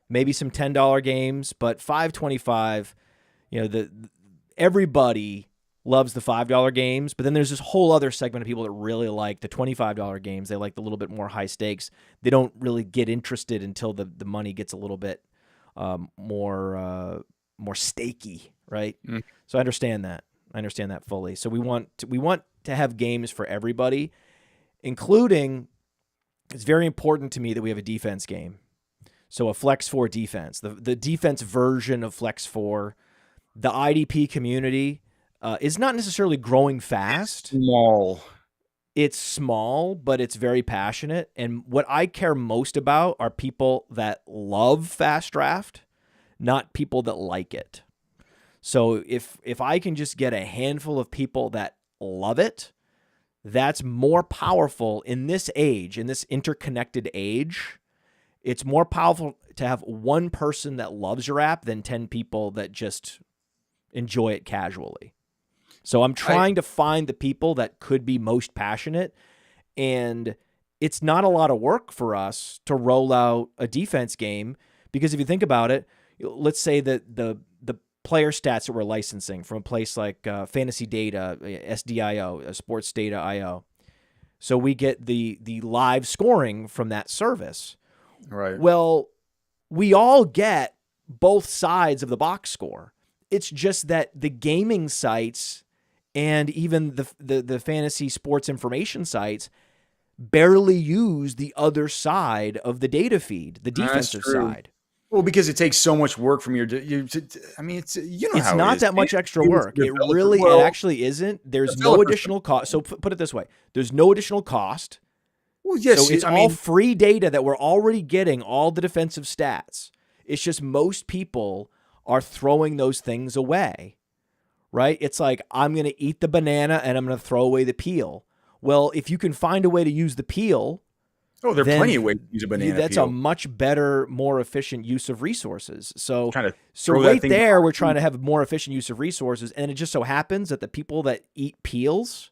Speaker 1: maybe some $10 games, but $5.25. Everybody loves the $5 games, but then there's this whole other segment of people that really like the $25 games. They like the little bit more high stakes. They don't really get interested until the money gets a little bit more stakey, right? Mm. So I understand that. I understand that fully. So we want to have games for everybody, including, it's very important to me that we have a defense game. So a Flex 4 defense, the defense version of Flex 4. The IDP community is not necessarily growing fast. It's small, but it's very passionate. And what I care most about are people that love Fast Draft, not people that like it. So if I can just get a handful of people that love it, that's more powerful in this age, in this interconnected age. It's more powerful to have one person that loves your app than 10 people that just enjoy it casually. So I'm trying to find the people that could be most passionate, and it's not a lot of work for us to roll out a defense game, because if you think about it, let's say that the player stats that we're licensing from a place like Fantasy Data, SDIO, Sports Data IO. So we get the live scoring from that service.
Speaker 2: Right.
Speaker 1: Well, we all get both sides of the box score. It's just that the gaming sites and even the fantasy sports information sites barely use the other side of the data feed, the defensive side.
Speaker 2: Well, because it takes so much work from I mean, it's
Speaker 1: it's not that much extra work. It actually isn't. There's no additional cost. So put it this way: there's no additional cost.
Speaker 2: Well, yes,
Speaker 1: so it's all free data that we're already getting, all the defensive stats. It's just most people are throwing those things away, right? It's like, I'm going to eat the banana and I'm going to throw away the peel. Well, if you can find a way to use the peel.
Speaker 2: Oh, there are plenty of ways to use a banana
Speaker 1: That's
Speaker 2: peel.
Speaker 1: a much better, more efficient use of resources. So
Speaker 2: we're
Speaker 1: trying to have more efficient use of resources. And it just so happens that the people that eat peels,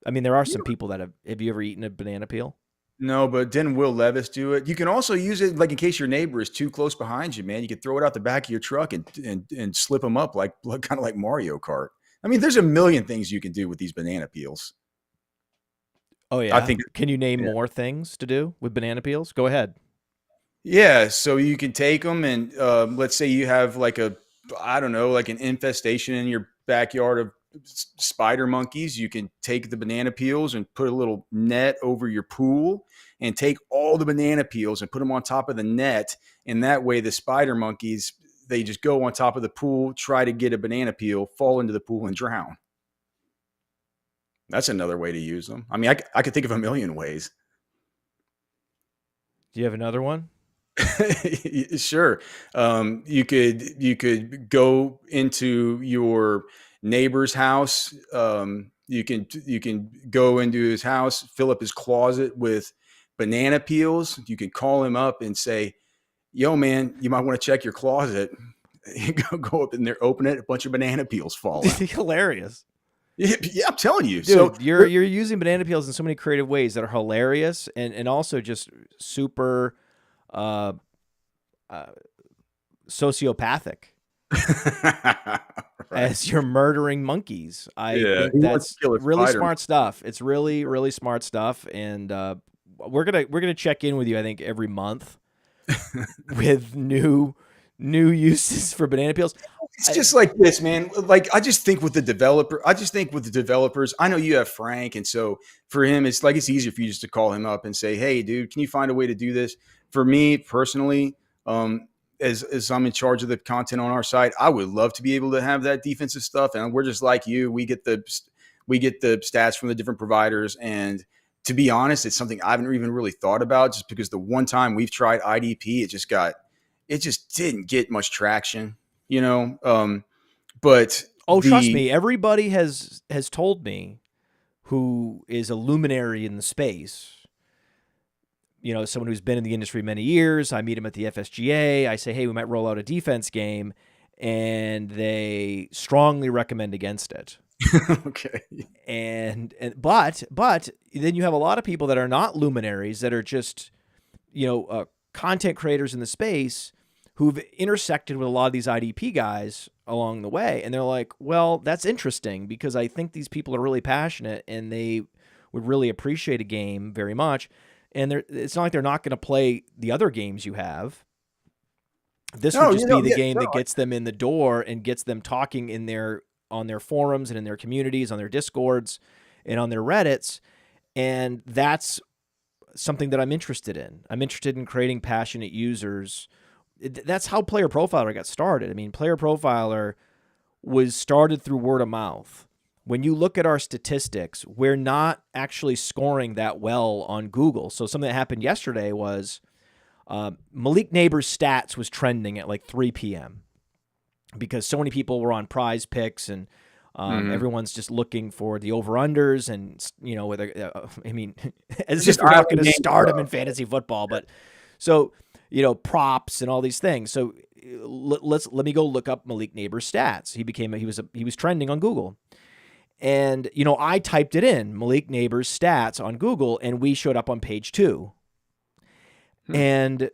Speaker 1: I mean, there are some people that have you ever eaten a banana peel?
Speaker 2: No, but didn't Will Levis do it? You can also use it like in case your neighbor is too close behind you, man. You can throw it out the back of your truck and slip them up like kind of like Mario Kart. I mean, there's a million things you can do with these banana peels.
Speaker 1: Oh yeah. I think. Can you name more things to do with banana peels? Go ahead.
Speaker 2: Yeah, so you can take them and let's say you have like an infestation in your backyard of spider monkeys. You can take the banana peels and put a little net over your pool and take all the banana peels and put them on top of the net. And that way the spider monkeys, they just go on top of the pool, try to get a banana peel, fall into the pool and drown. That's another way to use them. I mean, I could think of a million ways.
Speaker 1: Do you have another one?
Speaker 2: Sure. You could go into your neighbor's house. You can go into his house, fill up his closet with banana peels. You can call him up and say, "Yo, man, you might want to check your closet." You go up in there, open it, a bunch of banana peels fall out.
Speaker 1: Hilarious.
Speaker 2: Yeah, I'm telling you.
Speaker 1: Dude,
Speaker 2: so
Speaker 1: you're using banana peels in so many creative ways that are hilarious and also just super sociopathic.
Speaker 2: Right.
Speaker 1: As you're murdering monkeys. I think that's really smart stuff. It's really, really smart stuff. And we're gonna check in with you, I think, every month with new uses for banana peels.
Speaker 2: It's just like this, man. Like I just think with the developers, I know you have Frank, and so for him, it's easier for you just to call him up and say, "Hey, dude, can you find a way to do this?" For me personally, as I'm in charge of the content on our site, I would love to be able to have that defensive stuff. And we're just like you. We get the stats from the different providers, and to be honest, it's something I haven't even really thought about, just because the one time we've tried IDP, it just didn't get much traction, you know? But
Speaker 1: Oh, trust me, everybody has told me, who is a luminary in the space, you know, someone who's been in the industry many years. I meet him at the FSGA. I say, hey, we might roll out a defense game, and they strongly recommend against it.
Speaker 2: Okay.
Speaker 1: But then you have a lot of people that are not luminaries, that are just, you know, content creators in the space, who've intersected with a lot of these IDP guys along the way. And they're like, well, that's interesting, because I think these people are really passionate and they would really appreciate a game very much. And it's not like they're not going to play the other games you have. This would just be the game that gets them in the door and gets them talking on their forums and in their communities, on their Discords and on their Reddits. And that's something that I'm interested in. I'm interested in creating passionate users. That's how Player Profiler got started. I mean, Player Profiler was started through word of mouth. When you look at our statistics, we're not actually scoring that well on Google. So something that happened yesterday was Malik Neighbors' stats was trending at like 3 p.m. because so many people were on Prize Picks, and everyone's just looking for the over-unders, and, you know, whether I mean, as if we're not going to start them in fantasy football, but so, you know, props and all these things. So let me go look up Malik Neighbors' stats. He was trending on Google. And, you know, I typed it in, Malik Neighbors' stats on Google, and we showed up on page 2. And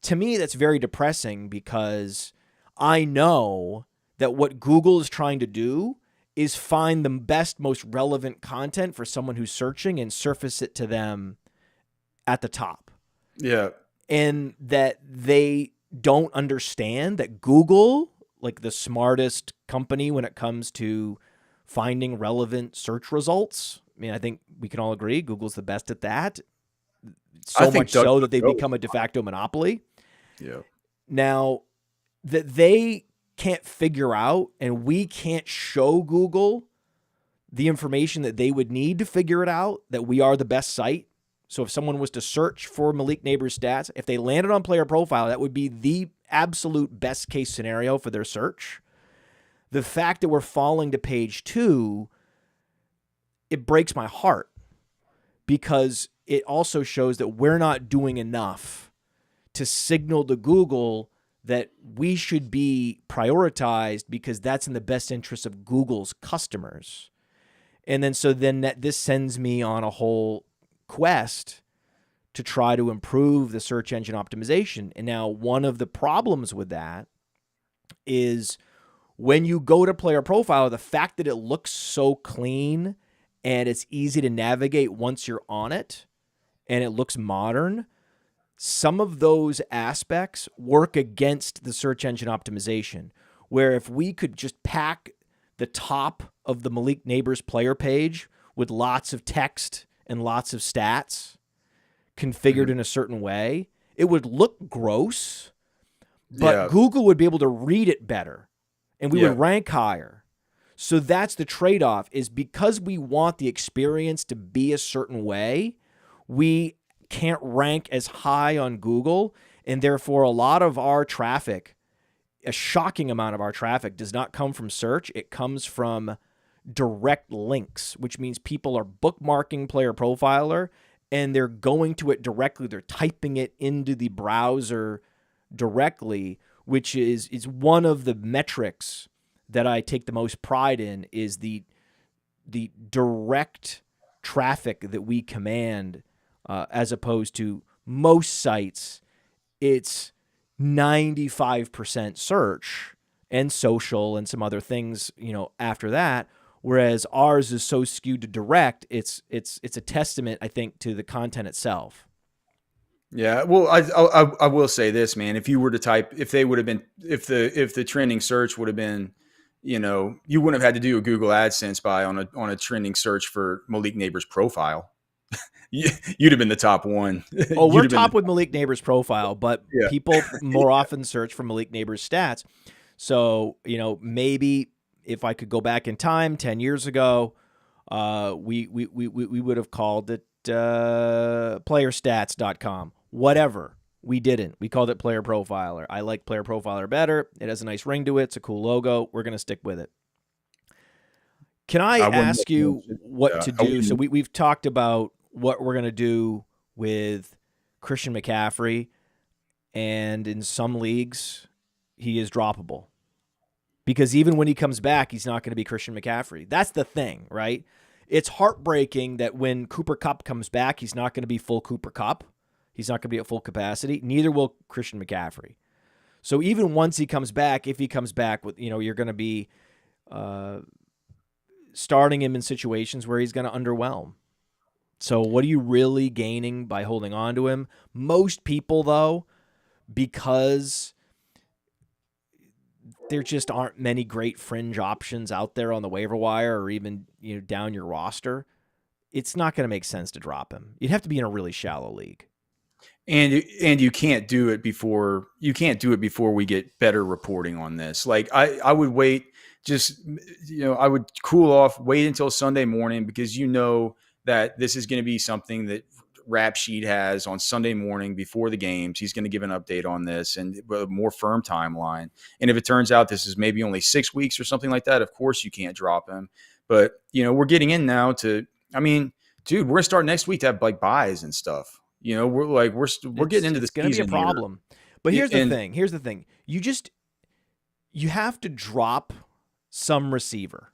Speaker 1: to me, that's very depressing, because I know that what Google is trying to do is find the best, most relevant content for someone who's searching and surface it to them at the top.
Speaker 2: Yeah.
Speaker 1: And that they don't understand that Google, like the smartest company when it comes to finding relevant search results. I mean, I think we can all agree Google's the best at that. So much so that they've become a de facto monopoly.
Speaker 2: Yeah.
Speaker 1: Now, that they can't figure out, and we can't show Google the information that they would need to figure it out, that we are the best site. So if someone was to search for Malik Neighbors' stats, if they landed on Player Profile, that would be the absolute best case scenario for their search. The fact that we're falling to page 2, it breaks my heart, because it also shows that we're not doing enough to signal to Google that we should be prioritized, because that's in the best interest of Google's customers. And then this sends me on a whole quest to try to improve the search engine optimization. And now one of the problems with that is, when you go to Player Profile, the fact that it looks so clean and it's easy to navigate once you're on it, and it looks modern, some of those aspects work against the search engine optimization, where if we could just pack the top of the Malik Neighbors player page with lots of text and lots of stats configured in a certain way, it would look gross, but Google would be able to read it better, and we would rank higher. So that's the trade-off, is because we want the experience to be a certain way, we can't rank as high on Google, and therefore a lot of our traffic, a shocking amount of our traffic, does not come from search. It comes from direct links, which means people are bookmarking Player Profiler and they're going to it directly. They're typing it into the browser directly, which is one of the metrics that I take the most pride in, is the direct traffic that we command, as opposed to most sites. It's 95% search and social and some other things, you know, after that. Whereas ours is so skewed to direct, it's a testament, I think, to the content itself.
Speaker 2: Yeah, well, I will say this, man. If you were to type, if the trending search would have been, you know, you wouldn't have had to do a Google AdSense buy on a trending search for Malik Neighbors' profile. You'd have been the top one.
Speaker 1: Oh, we're top with Malik Neighbors' profile, but people more often search for Malik Neighbors' stats. So, you know, maybe if I could go back in time 10 years ago, we would have called it playerstats.com. Whatever. We didn't. We called it Player Profiler. I like Player Profiler better. It has a nice ring to it. It's a cool logo. We're going to stick with it. Can I ask you what to do? So we've talked about what we're going to do with Christian McCaffrey, and in some leagues, he is droppable. Because even when he comes back, he's not going to be Christian McCaffrey. That's the thing, right? It's heartbreaking that when Cooper Kupp comes back, he's not going to be full Cooper Kupp. He's not going to be at full capacity. Neither will Christian McCaffrey. So even once he comes back, if he comes back, with you're going to be starting him in situations where he's going to underwhelm. So what are you really gaining by holding on to him? Most people, though, because there just aren't many great fringe options out there on the waiver wire or even down your roster, it's not going to make sense to drop him. You'd have to be in a really shallow league.
Speaker 2: And you can't do it before we get better reporting on this. Like I would wait, I would cool off, wait until Sunday morning, because that this is going to be something that Rap Sheet has on Sunday morning before the games. He's going to give an update on this and a more firm timeline. And if it turns out this is maybe only 6 weeks or something like that, of course you can't drop him. But we're getting in now to, we're going to start next week to have like buys and stuff. We're getting into this. It's
Speaker 1: going to be a problem. But here's the thing. You have to drop some receiver,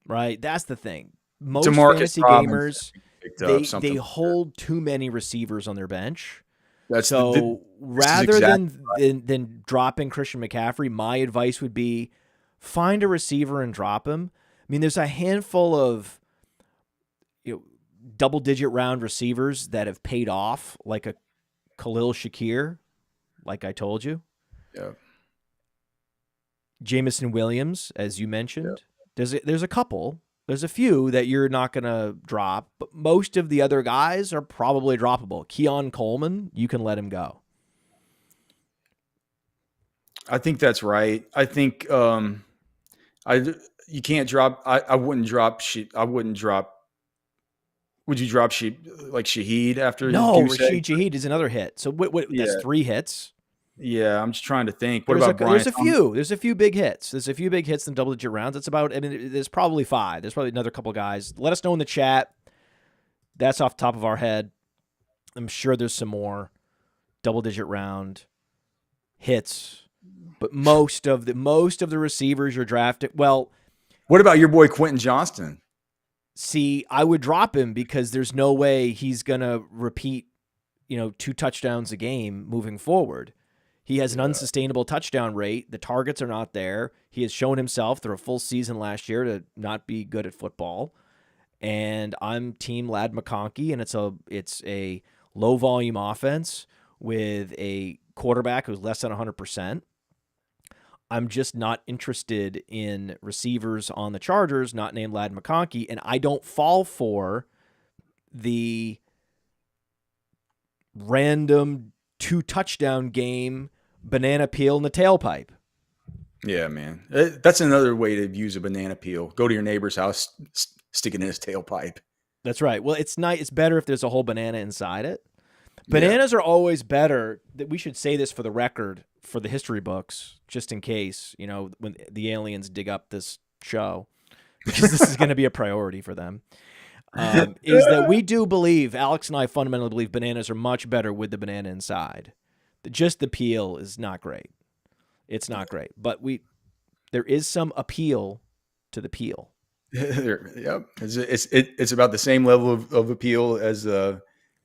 Speaker 1: right? That's the thing. Most fantasy gamers, they hold too many receivers on their bench. Rather than dropping Christian McCaffrey, my advice would be find a receiver and drop him. There's a handful of double-digit round receivers that have paid off, like a Khalil Shakir, like I told you.
Speaker 2: Yeah.
Speaker 1: Jameson Williams, as you mentioned. Yep. There's a couple. There's a few that you're not going to drop, but most of the other guys are probably droppable. Keon Coleman, you can let him go.
Speaker 2: I think that's right. I think you can't drop. I wouldn't drop. I wouldn't drop. Would you drop Shaheed after?
Speaker 1: No, Rashid Shaheed is another hit. So that's 3 hits.
Speaker 2: Yeah, I'm just trying to think. What about Brian?
Speaker 1: There's a few big hits. There's a few big hits in double-digit rounds. It's about. There's probably 5. There's probably another couple guys. Let us know in the chat. That's off the top of our head. I'm sure there's some more double-digit round hits, but most of the receivers you're drafting. Well,
Speaker 2: what about your boy Quentin Johnston?
Speaker 1: See, I would drop him because there's no way he's gonna repeat, 2 touchdowns a game moving forward. He has an unsustainable touchdown rate. The targets are not there. He has shown himself through a full season last year to not be good at football. And I'm team Ladd McConkey, and it's a low volume offense with a quarterback who's less than 100%. I'm just not interested in receivers on the Chargers not named Ladd McConkey, and I don't fall for the random 2 touchdown game banana peel in the tailpipe.
Speaker 2: Yeah, man. That's another way to use a banana peel. Go to your neighbor's house, stick it in his tailpipe.
Speaker 1: That's right. Well, it's better if there's a whole banana inside it. Bananas are always better. We should say this for the record, for the history books, just in case, when the aliens dig up this show, because this is going to be a priority for them, is that we do believe, Alex and I fundamentally believe bananas are much better with the banana inside. Just the peel is not great. It's not great, but there is some appeal to the peel.
Speaker 2: Yep, it's about the same level of appeal as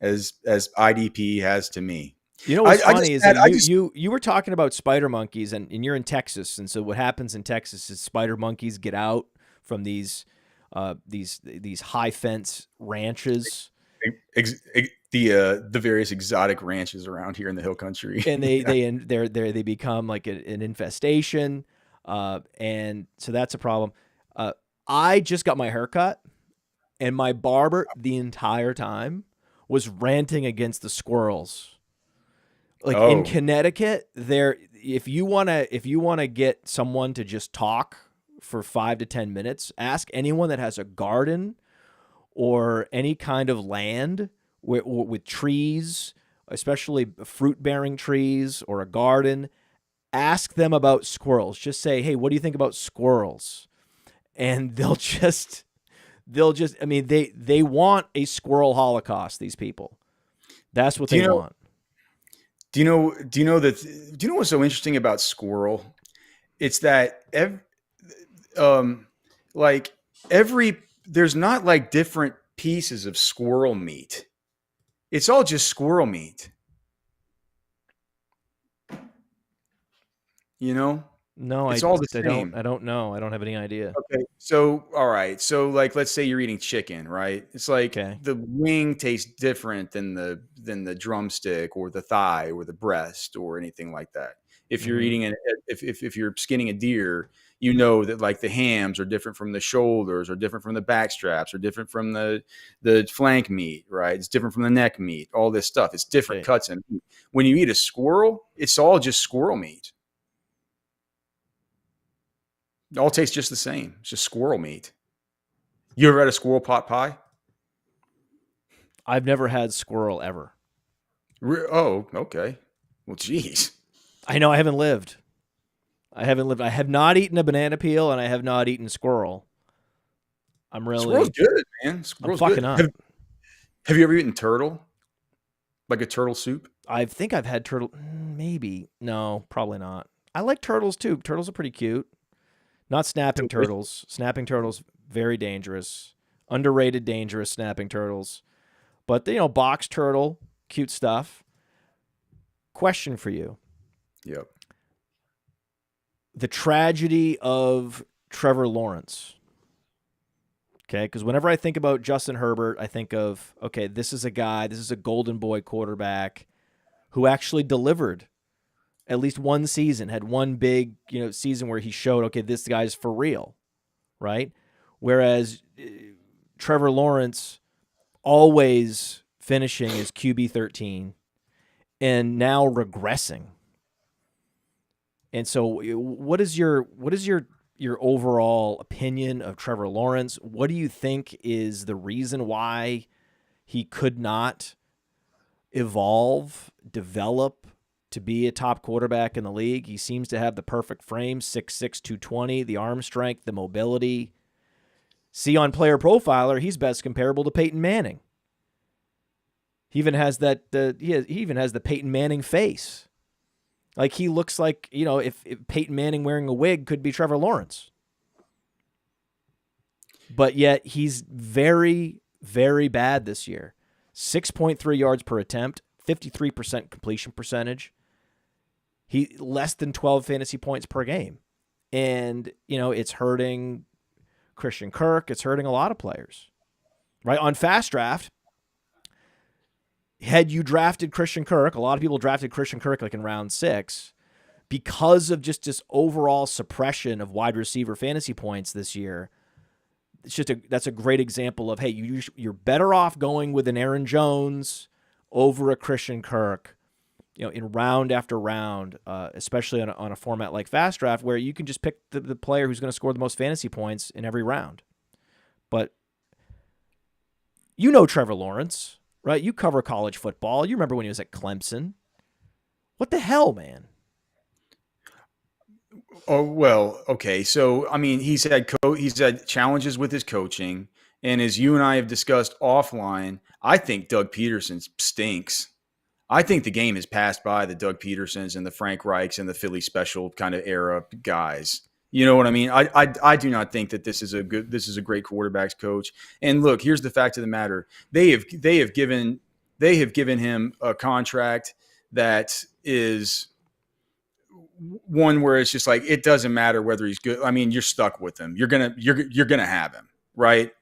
Speaker 2: IDP has to me.
Speaker 1: What's funny is that you were talking about spider monkeys, and you're in Texas, and so what happens in Texas is spider monkeys get out from these high fence ranches. The various exotic ranches around here in the Hill Country, and they become like an infestation, and so that's a problem. I just got my haircut, and my barber the entire time was ranting against the squirrels. In Connecticut, if you wanna get someone to just talk for 5 to 10 minutes, ask anyone that has a garden or any kind of land with trees, especially fruit-bearing trees or a garden, ask them about squirrels. Just say, "Hey, what do you think about squirrels?" And I mean, they want a squirrel holocaust, these people. That's what they want.
Speaker 2: Do you know what's so interesting about squirrel? It's that like there's not like different pieces of squirrel meat. It's all just squirrel meat. You know?
Speaker 1: No,
Speaker 2: It's all the same.
Speaker 1: I don't know. I don't have any idea.
Speaker 2: Okay. So, all right. So like let's say you're eating chicken, right? It's like
Speaker 1: Okay.
Speaker 2: the wing tastes different than the drumstick or the thigh or the breast or anything like that. If you're eating if you're skinning a deer, you know that like the hams are different from the shoulders, or different from the back straps, or different from the flank meat, right? It's different from the neck meat, all this stuff. It's different cuts in meat. When you eat a squirrel, it's all just squirrel meat. It all tastes just the same. It's just squirrel meat. You ever had a squirrel pot pie?
Speaker 1: I've never had squirrel ever.
Speaker 2: Oh, okay. Well, geez.
Speaker 1: I know I haven't lived. I have not eaten a banana peel, and I have not eaten squirrel.
Speaker 2: Squirrel's good, man. Squirrel's
Speaker 1: I'm fucking
Speaker 2: good.
Speaker 1: up.
Speaker 2: Have you ever eaten turtle? Like a turtle soup?
Speaker 1: I think I've had turtle. Maybe. No, probably not. I like turtles too. Turtles are pretty cute. Not snapping turtles. Snapping turtles, very dangerous. Underrated, dangerous snapping turtles. But, box turtle, cute stuff. Question for you.
Speaker 2: Yep.
Speaker 1: The tragedy of Trevor Lawrence. Okay, because whenever I think about Justin Herbert, I think of, okay, this is a golden boy quarterback who actually delivered at least one season, had one big, season where he showed, okay, this guy's for real, right? Whereas Trevor Lawrence always finishing as QB 13 and now regressing. And so what is your overall opinion of Trevor Lawrence? What do you think is the reason why he could not evolve, develop to be a top quarterback in the league? He seems to have the perfect frame, 6'6", 220, the arm strength, the mobility. See, on Player Profiler, he's best comparable to Peyton Manning. He even has he even has the Peyton Manning face. Like, he looks like, if Peyton Manning wearing a wig could be Trevor Lawrence. But yet he's very, very bad this year. 6.3 yards per attempt, 53% completion percentage. He less than 12 fantasy points per game. And, it's hurting Christian Kirk. It's hurting a lot of players. Right? On Fast Draft, had you drafted Christian Kirk, a lot of people drafted Christian Kirk like in round 6, because of just this overall suppression of wide receiver fantasy points this year. That's a great example of, hey, you're better off going with an Aaron Jones over a Christian Kirk, in round after round, especially on a format like Fast Draft, where you can just pick the player who's going to score the most fantasy points in every round. But Trevor Lawrence, right? You cover college football. You remember when he was at Clemson. What the hell, man?
Speaker 2: Oh, well, okay. So, I mean, he's had challenges with his coaching, and as you and I have discussed offline, I think Doug Peterson stinks. I think the game has passed by the Doug Petersons and the Frank Reichs and the Philly special kind of era guys. You know what I mean? I do not think that this is a great quarterbacks coach. And look, here's the fact of the matter. They have given him a contract that is one where it's just like, it doesn't matter whether he's good. I mean, you're stuck with him. You're gonna have him, right?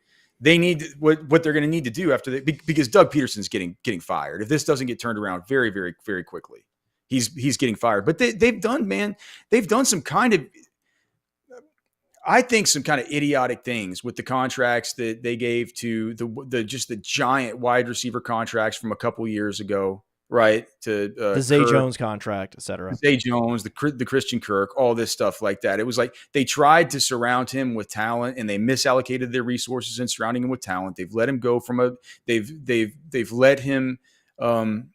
Speaker 2: They need what they're going to need to do after because Doug Peterson's getting fired. If this doesn't get turned around very, very, very quickly, he's getting fired. But they've done some kind of, I think, some kind of idiotic things with the contracts that they gave to the just the giant wide receiver contracts from a couple years ago. right? To
Speaker 1: The Zay
Speaker 2: Kirk,
Speaker 1: Jones contract, etc.
Speaker 2: Zay Jones, the Christian Kirk, all this stuff like that. It was like they tried to surround him with talent, and they misallocated their resources in surrounding him with talent. They've let him go from a. They've let him. Um,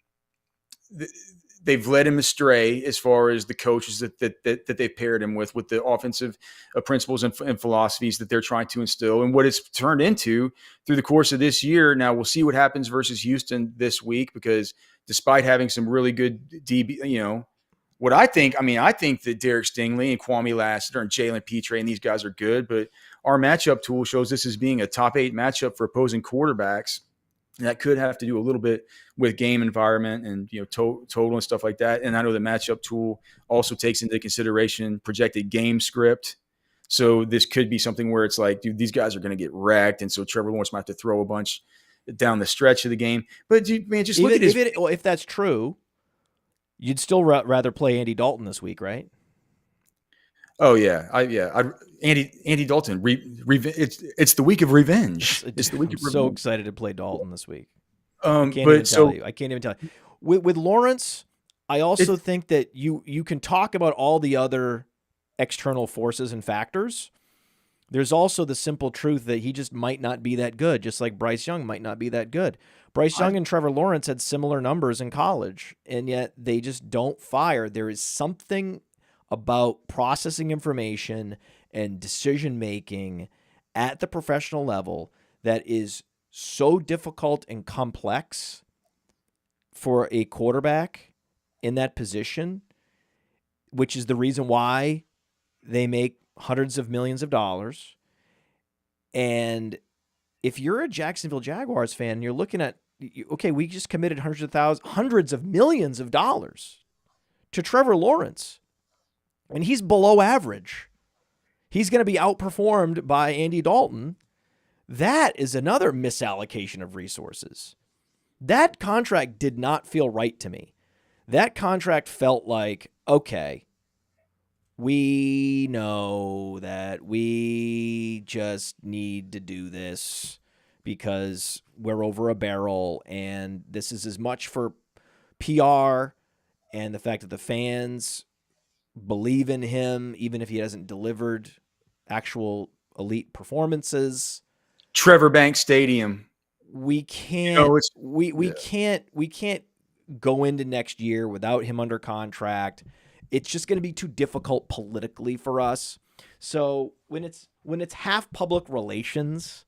Speaker 2: they've led him astray as far as the coaches that they've paired him with the offensive principles and philosophies that they're trying to instill, and what it's turned into through the course of this year. Now we'll see what happens versus Houston this week, because despite having some really good DB, what I think that Derek Stingley and Kwame Lassiter and Jalen Petre and these guys are good, but our matchup tool shows this as being a top 8 matchup for opposing quarterbacks. And that could have to do a little bit with game environment and total and stuff like that. And I know the matchup tool also takes into consideration projected game script. So this could be something where it's like, dude, these guys are going to get wrecked, and so Trevor Lawrence might have to throw a bunch down the stretch of the game. But dude, man, just look at
Speaker 1: if that's true, you'd still rather play Andy Dalton this week, right?
Speaker 2: Oh yeah, Andy Dalton. It's the week of revenge. It's the week of revenge.
Speaker 1: So excited to play Dalton this week.
Speaker 2: I can't
Speaker 1: even tell you. With Lawrence, I also think that you can talk about all the other external forces and factors. There's also the simple truth that he just might not be that good, just like Bryce Young might not be that good. Bryce Young and Trevor Lawrence had similar numbers in college, and yet they just don't fire. There is something about processing information and decision-making at the professional level that is so difficult and complex for a quarterback in that position, which is the reason why they make hundreds of millions of dollars. And if you're a Jacksonville Jaguars fan, you're looking at, okay, we just committed hundreds of millions of dollars to Trevor Lawrence, and he's below average. He's going to be outperformed by Andy Dalton. That is another misallocation of resources. That contract did not feel right to me. That contract felt like, okay, we know that we just need to do this because we're over a barrel, and this is as much for PR and the fact that the fans believe in him, even if he hasn't delivered actual elite performances.
Speaker 2: Trevor Banks Stadium.
Speaker 1: We can't. We can't go into next year without him under contract. It's just going to be too difficult politically for us. So when it's half public relations,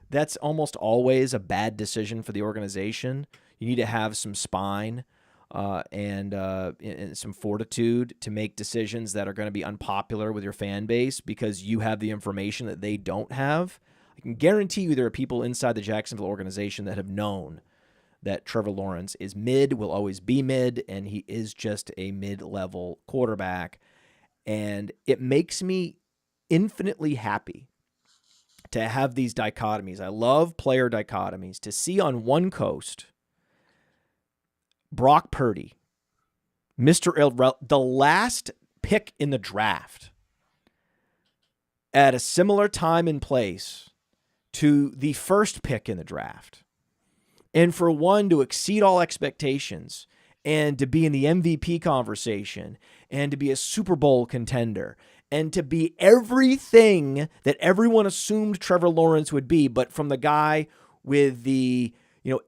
Speaker 1: that's almost always a bad decision for the organization. You need to have some spine and some fortitude to make decisions that are going to be unpopular with your fan base because you have the information that they don't have. I can guarantee you there are people inside the Jacksonville organization that have known that Trevor Lawrence is mid, will always be mid, and he is just a mid-level quarterback. And it makes me infinitely happy to have these dichotomies. I love player dichotomies. To see on one coast Brock Purdy, the last pick in the draft, at a similar time and place to the first pick in the draft, and for one to exceed all expectations and to be in the MVP conversation and to be a Super Bowl contender and to be everything that everyone assumed Trevor Lawrence would be, but from the guy with the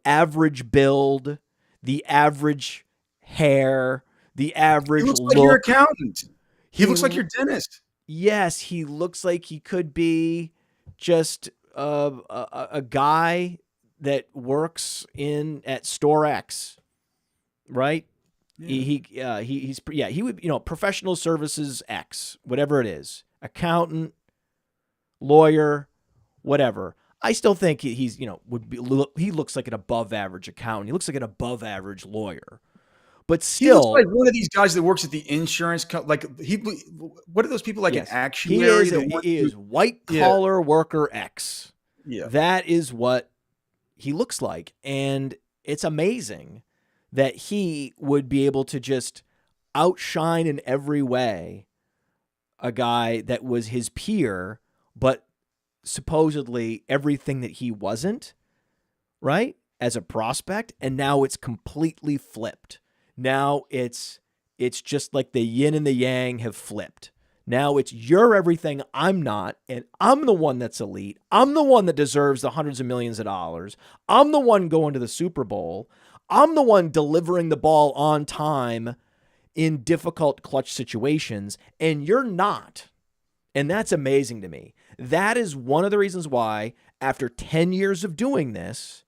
Speaker 1: average build, the average hair, the average look.
Speaker 2: He looks like your accountant. He looks like your dentist.
Speaker 1: Yes, he looks like he could be just a guy that works at Store X, right? Yeah. He would, professional services X, whatever it is, accountant, lawyer, whatever. I still think he's, he looks like an above average accountant. He looks like an above average lawyer, but still,
Speaker 2: he looks like one of these guys that works at the insurance company. What are those people like? Yes. An actuary?
Speaker 1: He is white collar worker X. Yeah, that is what he looks like, and it's amazing that he would be able to just outshine in every way a guy that was his peer, but supposedly everything that he wasn't, right? as a prospect, and now it's completely flipped. Now it's just like the yin and the yang have flipped. Now it's you're everything I'm not, and I'm the one that's elite. I'm the one that deserves the hundreds of millions of dollars. I'm the one going to the Super Bowl. I'm the one delivering the ball on time in difficult clutch situations, and you're not. And that's amazing to me. That is one of the reasons why, after 10 years of doing this,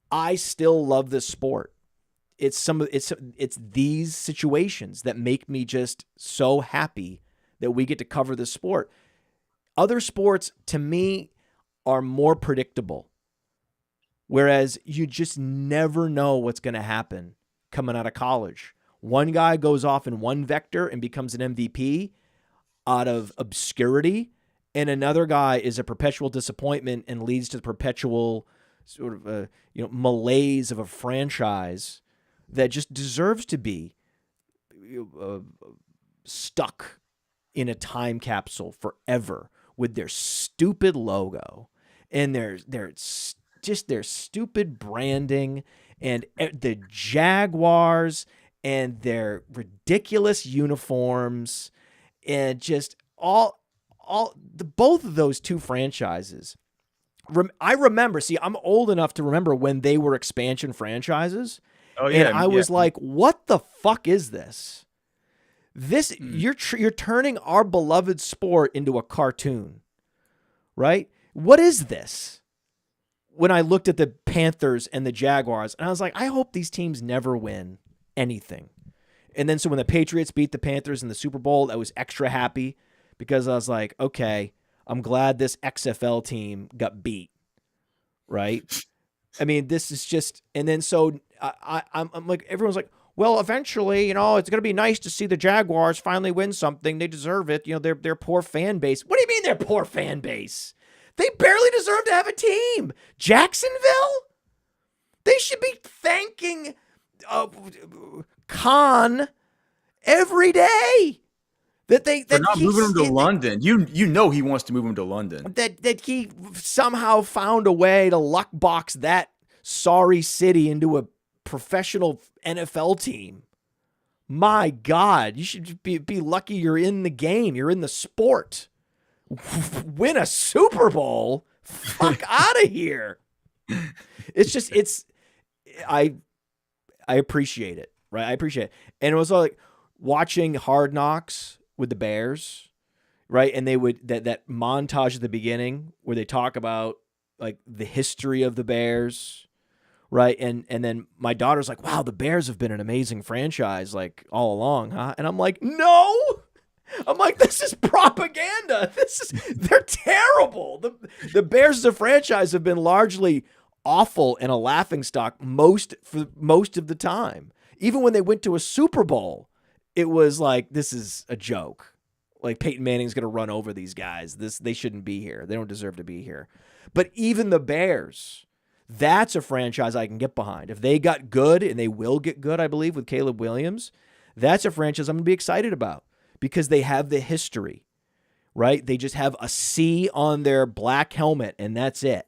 Speaker 1: I still love this sport. It's these situations that make me just so happy that we get to cover this sport. Other sports, to me, are more predictable, whereas you just never know what's going to happen coming out of college. One guy goes off in one vector and becomes an MVP out of obscurity, and another guy is a perpetual disappointment and leads to the perpetual sort of malaise of a franchise that just deserves to be stuck in a time capsule forever with their stupid logo and their stupid branding and the Jaguars and their ridiculous uniforms and just both of those two franchises. I remember, I'm old enough to remember when they were expansion franchises.
Speaker 2: Oh yeah,
Speaker 1: and I was like, what the fuck is this? You're turning our beloved sport into a cartoon, right? What is this? When I looked at the Panthers and the Jaguars, and I was like, I hope these teams never win anything. And then so when the Patriots beat the Panthers in the Super Bowl, I was extra happy because I was like, okay, I'm glad this XFL team got beat, right? I mean, this is just, and then so I'm like, everyone's like, well, eventually, it's going to be nice to see the Jaguars finally win something. They deserve it. Their poor fan base. What do you mean their poor fan base? They barely deserve to have a team. Jacksonville? They should be thanking Khan every day that
Speaker 2: not moving him to London. You know he wants to move him to London.
Speaker 1: That he somehow found a way to luck box that sorry city into a professional NFL team. My God, you should be lucky you're in the game. You're in the sport. Win a Super Bowl? Fuck out of here. I appreciate it, right? I appreciate it. And it was like watching Hard Knocks with the Bears, right? And they would, that montage at the beginning where they talk about like the history of the Bears, right? And then my daughter's like, wow, the Bears have been an amazing franchise like all along, huh? And I'm like, no. I'm like, this is propaganda. They're terrible. The Bears as a franchise have been largely awful and a laughingstock most of the time. Even when they went to a Super Bowl, it was like, this is a joke. Like Peyton Manning's going to run over these guys. They shouldn't be here. They don't deserve to be here. But even the Bears, that's a franchise I can get behind. If they got good, and they will get good, I believe, with Caleb Williams, that's a franchise I'm going to be excited about because they have the history, right? They just have a C on their black helmet, and that's it.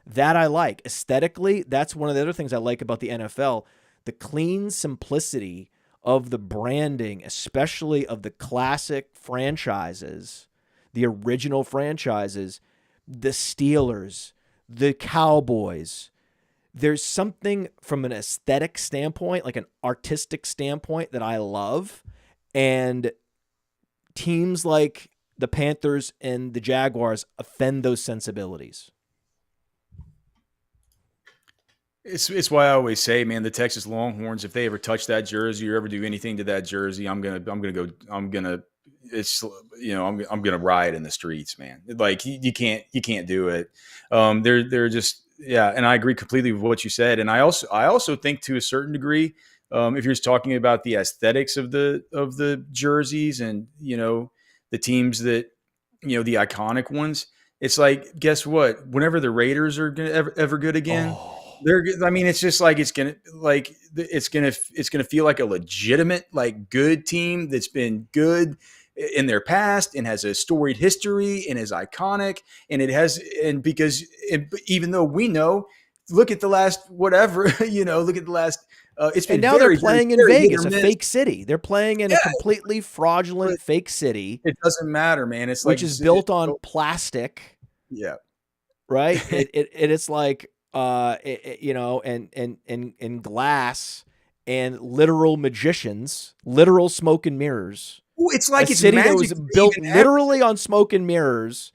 Speaker 1: That I like. Aesthetically, that's one of the other things I like about the NFL. The clean simplicity of the branding, especially of the classic franchises, the original franchises, the Steelers, the Cowboys. There's something from an aesthetic standpoint, like an artistic standpoint, that I love. And teams like the Panthers and the Jaguars offend those sensibilities.
Speaker 2: It's why I always say, man, the Texas Longhorns, if they ever touch that jersey or ever do anything to that jersey, I'm gonna riot in the streets, man. Like you can't do it. They're just, yeah. And I agree completely with what you said. And I also think to a certain degree, if you're just talking about the aesthetics of the jerseys and, the teams that, the iconic ones, it's like, guess what? Whenever the Raiders are ever good again, it's just like it's gonna feel like a legitimate, like, good team that's been good in their past and has a storied history and is iconic, and because even though we know look at the last whatever, look at the last. It's been
Speaker 1: and now
Speaker 2: very,
Speaker 1: they're playing
Speaker 2: very,
Speaker 1: in
Speaker 2: very hit
Speaker 1: Vegas,
Speaker 2: or
Speaker 1: a
Speaker 2: miss.
Speaker 1: fake city. They're playing in a completely fraudulent fake city.
Speaker 2: It doesn't matter, man. It's
Speaker 1: which
Speaker 2: like
Speaker 1: is built on plastic.
Speaker 2: Yeah.
Speaker 1: Right. It's like and glass and literal magicians, literal smoke and mirrors.
Speaker 2: Ooh, it's like
Speaker 1: a
Speaker 2: it's
Speaker 1: city
Speaker 2: magic
Speaker 1: that was built literally on smoke and mirrors.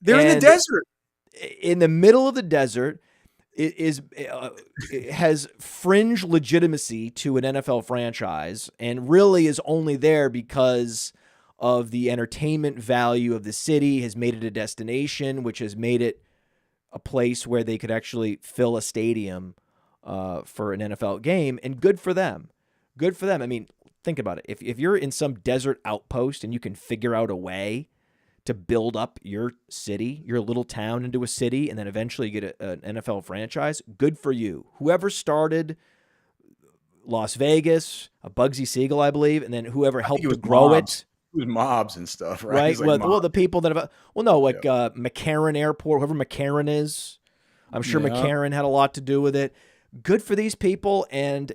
Speaker 2: They're in the desert.
Speaker 1: In the middle of the desert. It has fringe legitimacy to an NFL franchise, and really is only there because of the entertainment value of the city. Has made it a destination, which has made it a place where they could actually fill a stadium for an NFL game, and good for them. Good for them. I mean, think about it. If you're in some desert outpost and you can figure out a way to build up your city, your little town into a city, and then eventually get an NFL franchise, good for you. Whoever started Las Vegas, a Bugsy Siegel, I believe, and then whoever helped to grow it.
Speaker 2: It was mobs and stuff, right?
Speaker 1: Right.
Speaker 2: Like
Speaker 1: well, the people that have, McCarran Airport, whoever McCarran is, I'm sure McCarran had a lot to do with it. Good for these people, and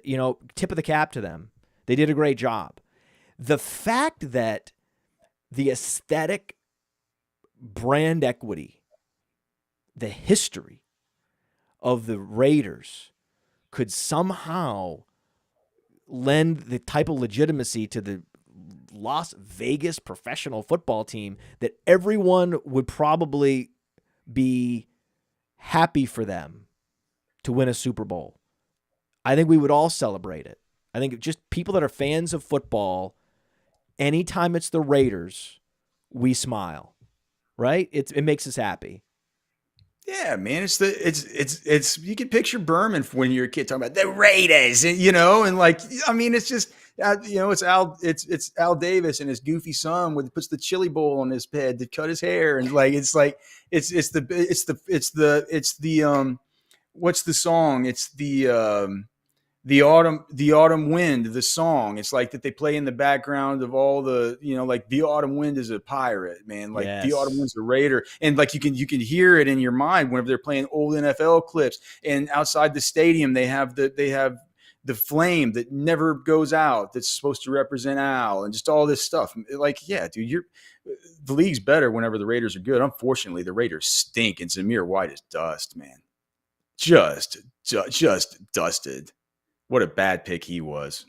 Speaker 1: tip of the cap to them. They did a great job. The fact that the aesthetic, brand equity, the history of the Raiders could somehow lend the type of legitimacy to the Las Vegas professional football team that everyone would probably be happy for them to win a Super Bowl. I think we would all celebrate it. I think just people that are fans of football, anytime it's the Raiders, we smile. Right? It makes us happy.
Speaker 2: Yeah, man. It's you can picture Berman when you're a kid talking about the Raiders, and like, I mean, it's just, it's Al Davis and his goofy son puts the chili bowl on his head to cut his hair. And like, it's the what's the song? It's the autumn wind, the song. It's like that they play in the background of all the, like the autumn wind is a pirate, man. Like the autumn wind's a Raider. And like you can hear it in your mind whenever they're playing old NFL clips. And outside the stadium, they have the flame that never goes out that's supposed to represent Al, and just all this stuff. Like, yeah, dude, the league's better whenever the Raiders are good. Unfortunately, the Raiders stink, and Zamir White is dust, man. Just dusted. What a bad pick he was.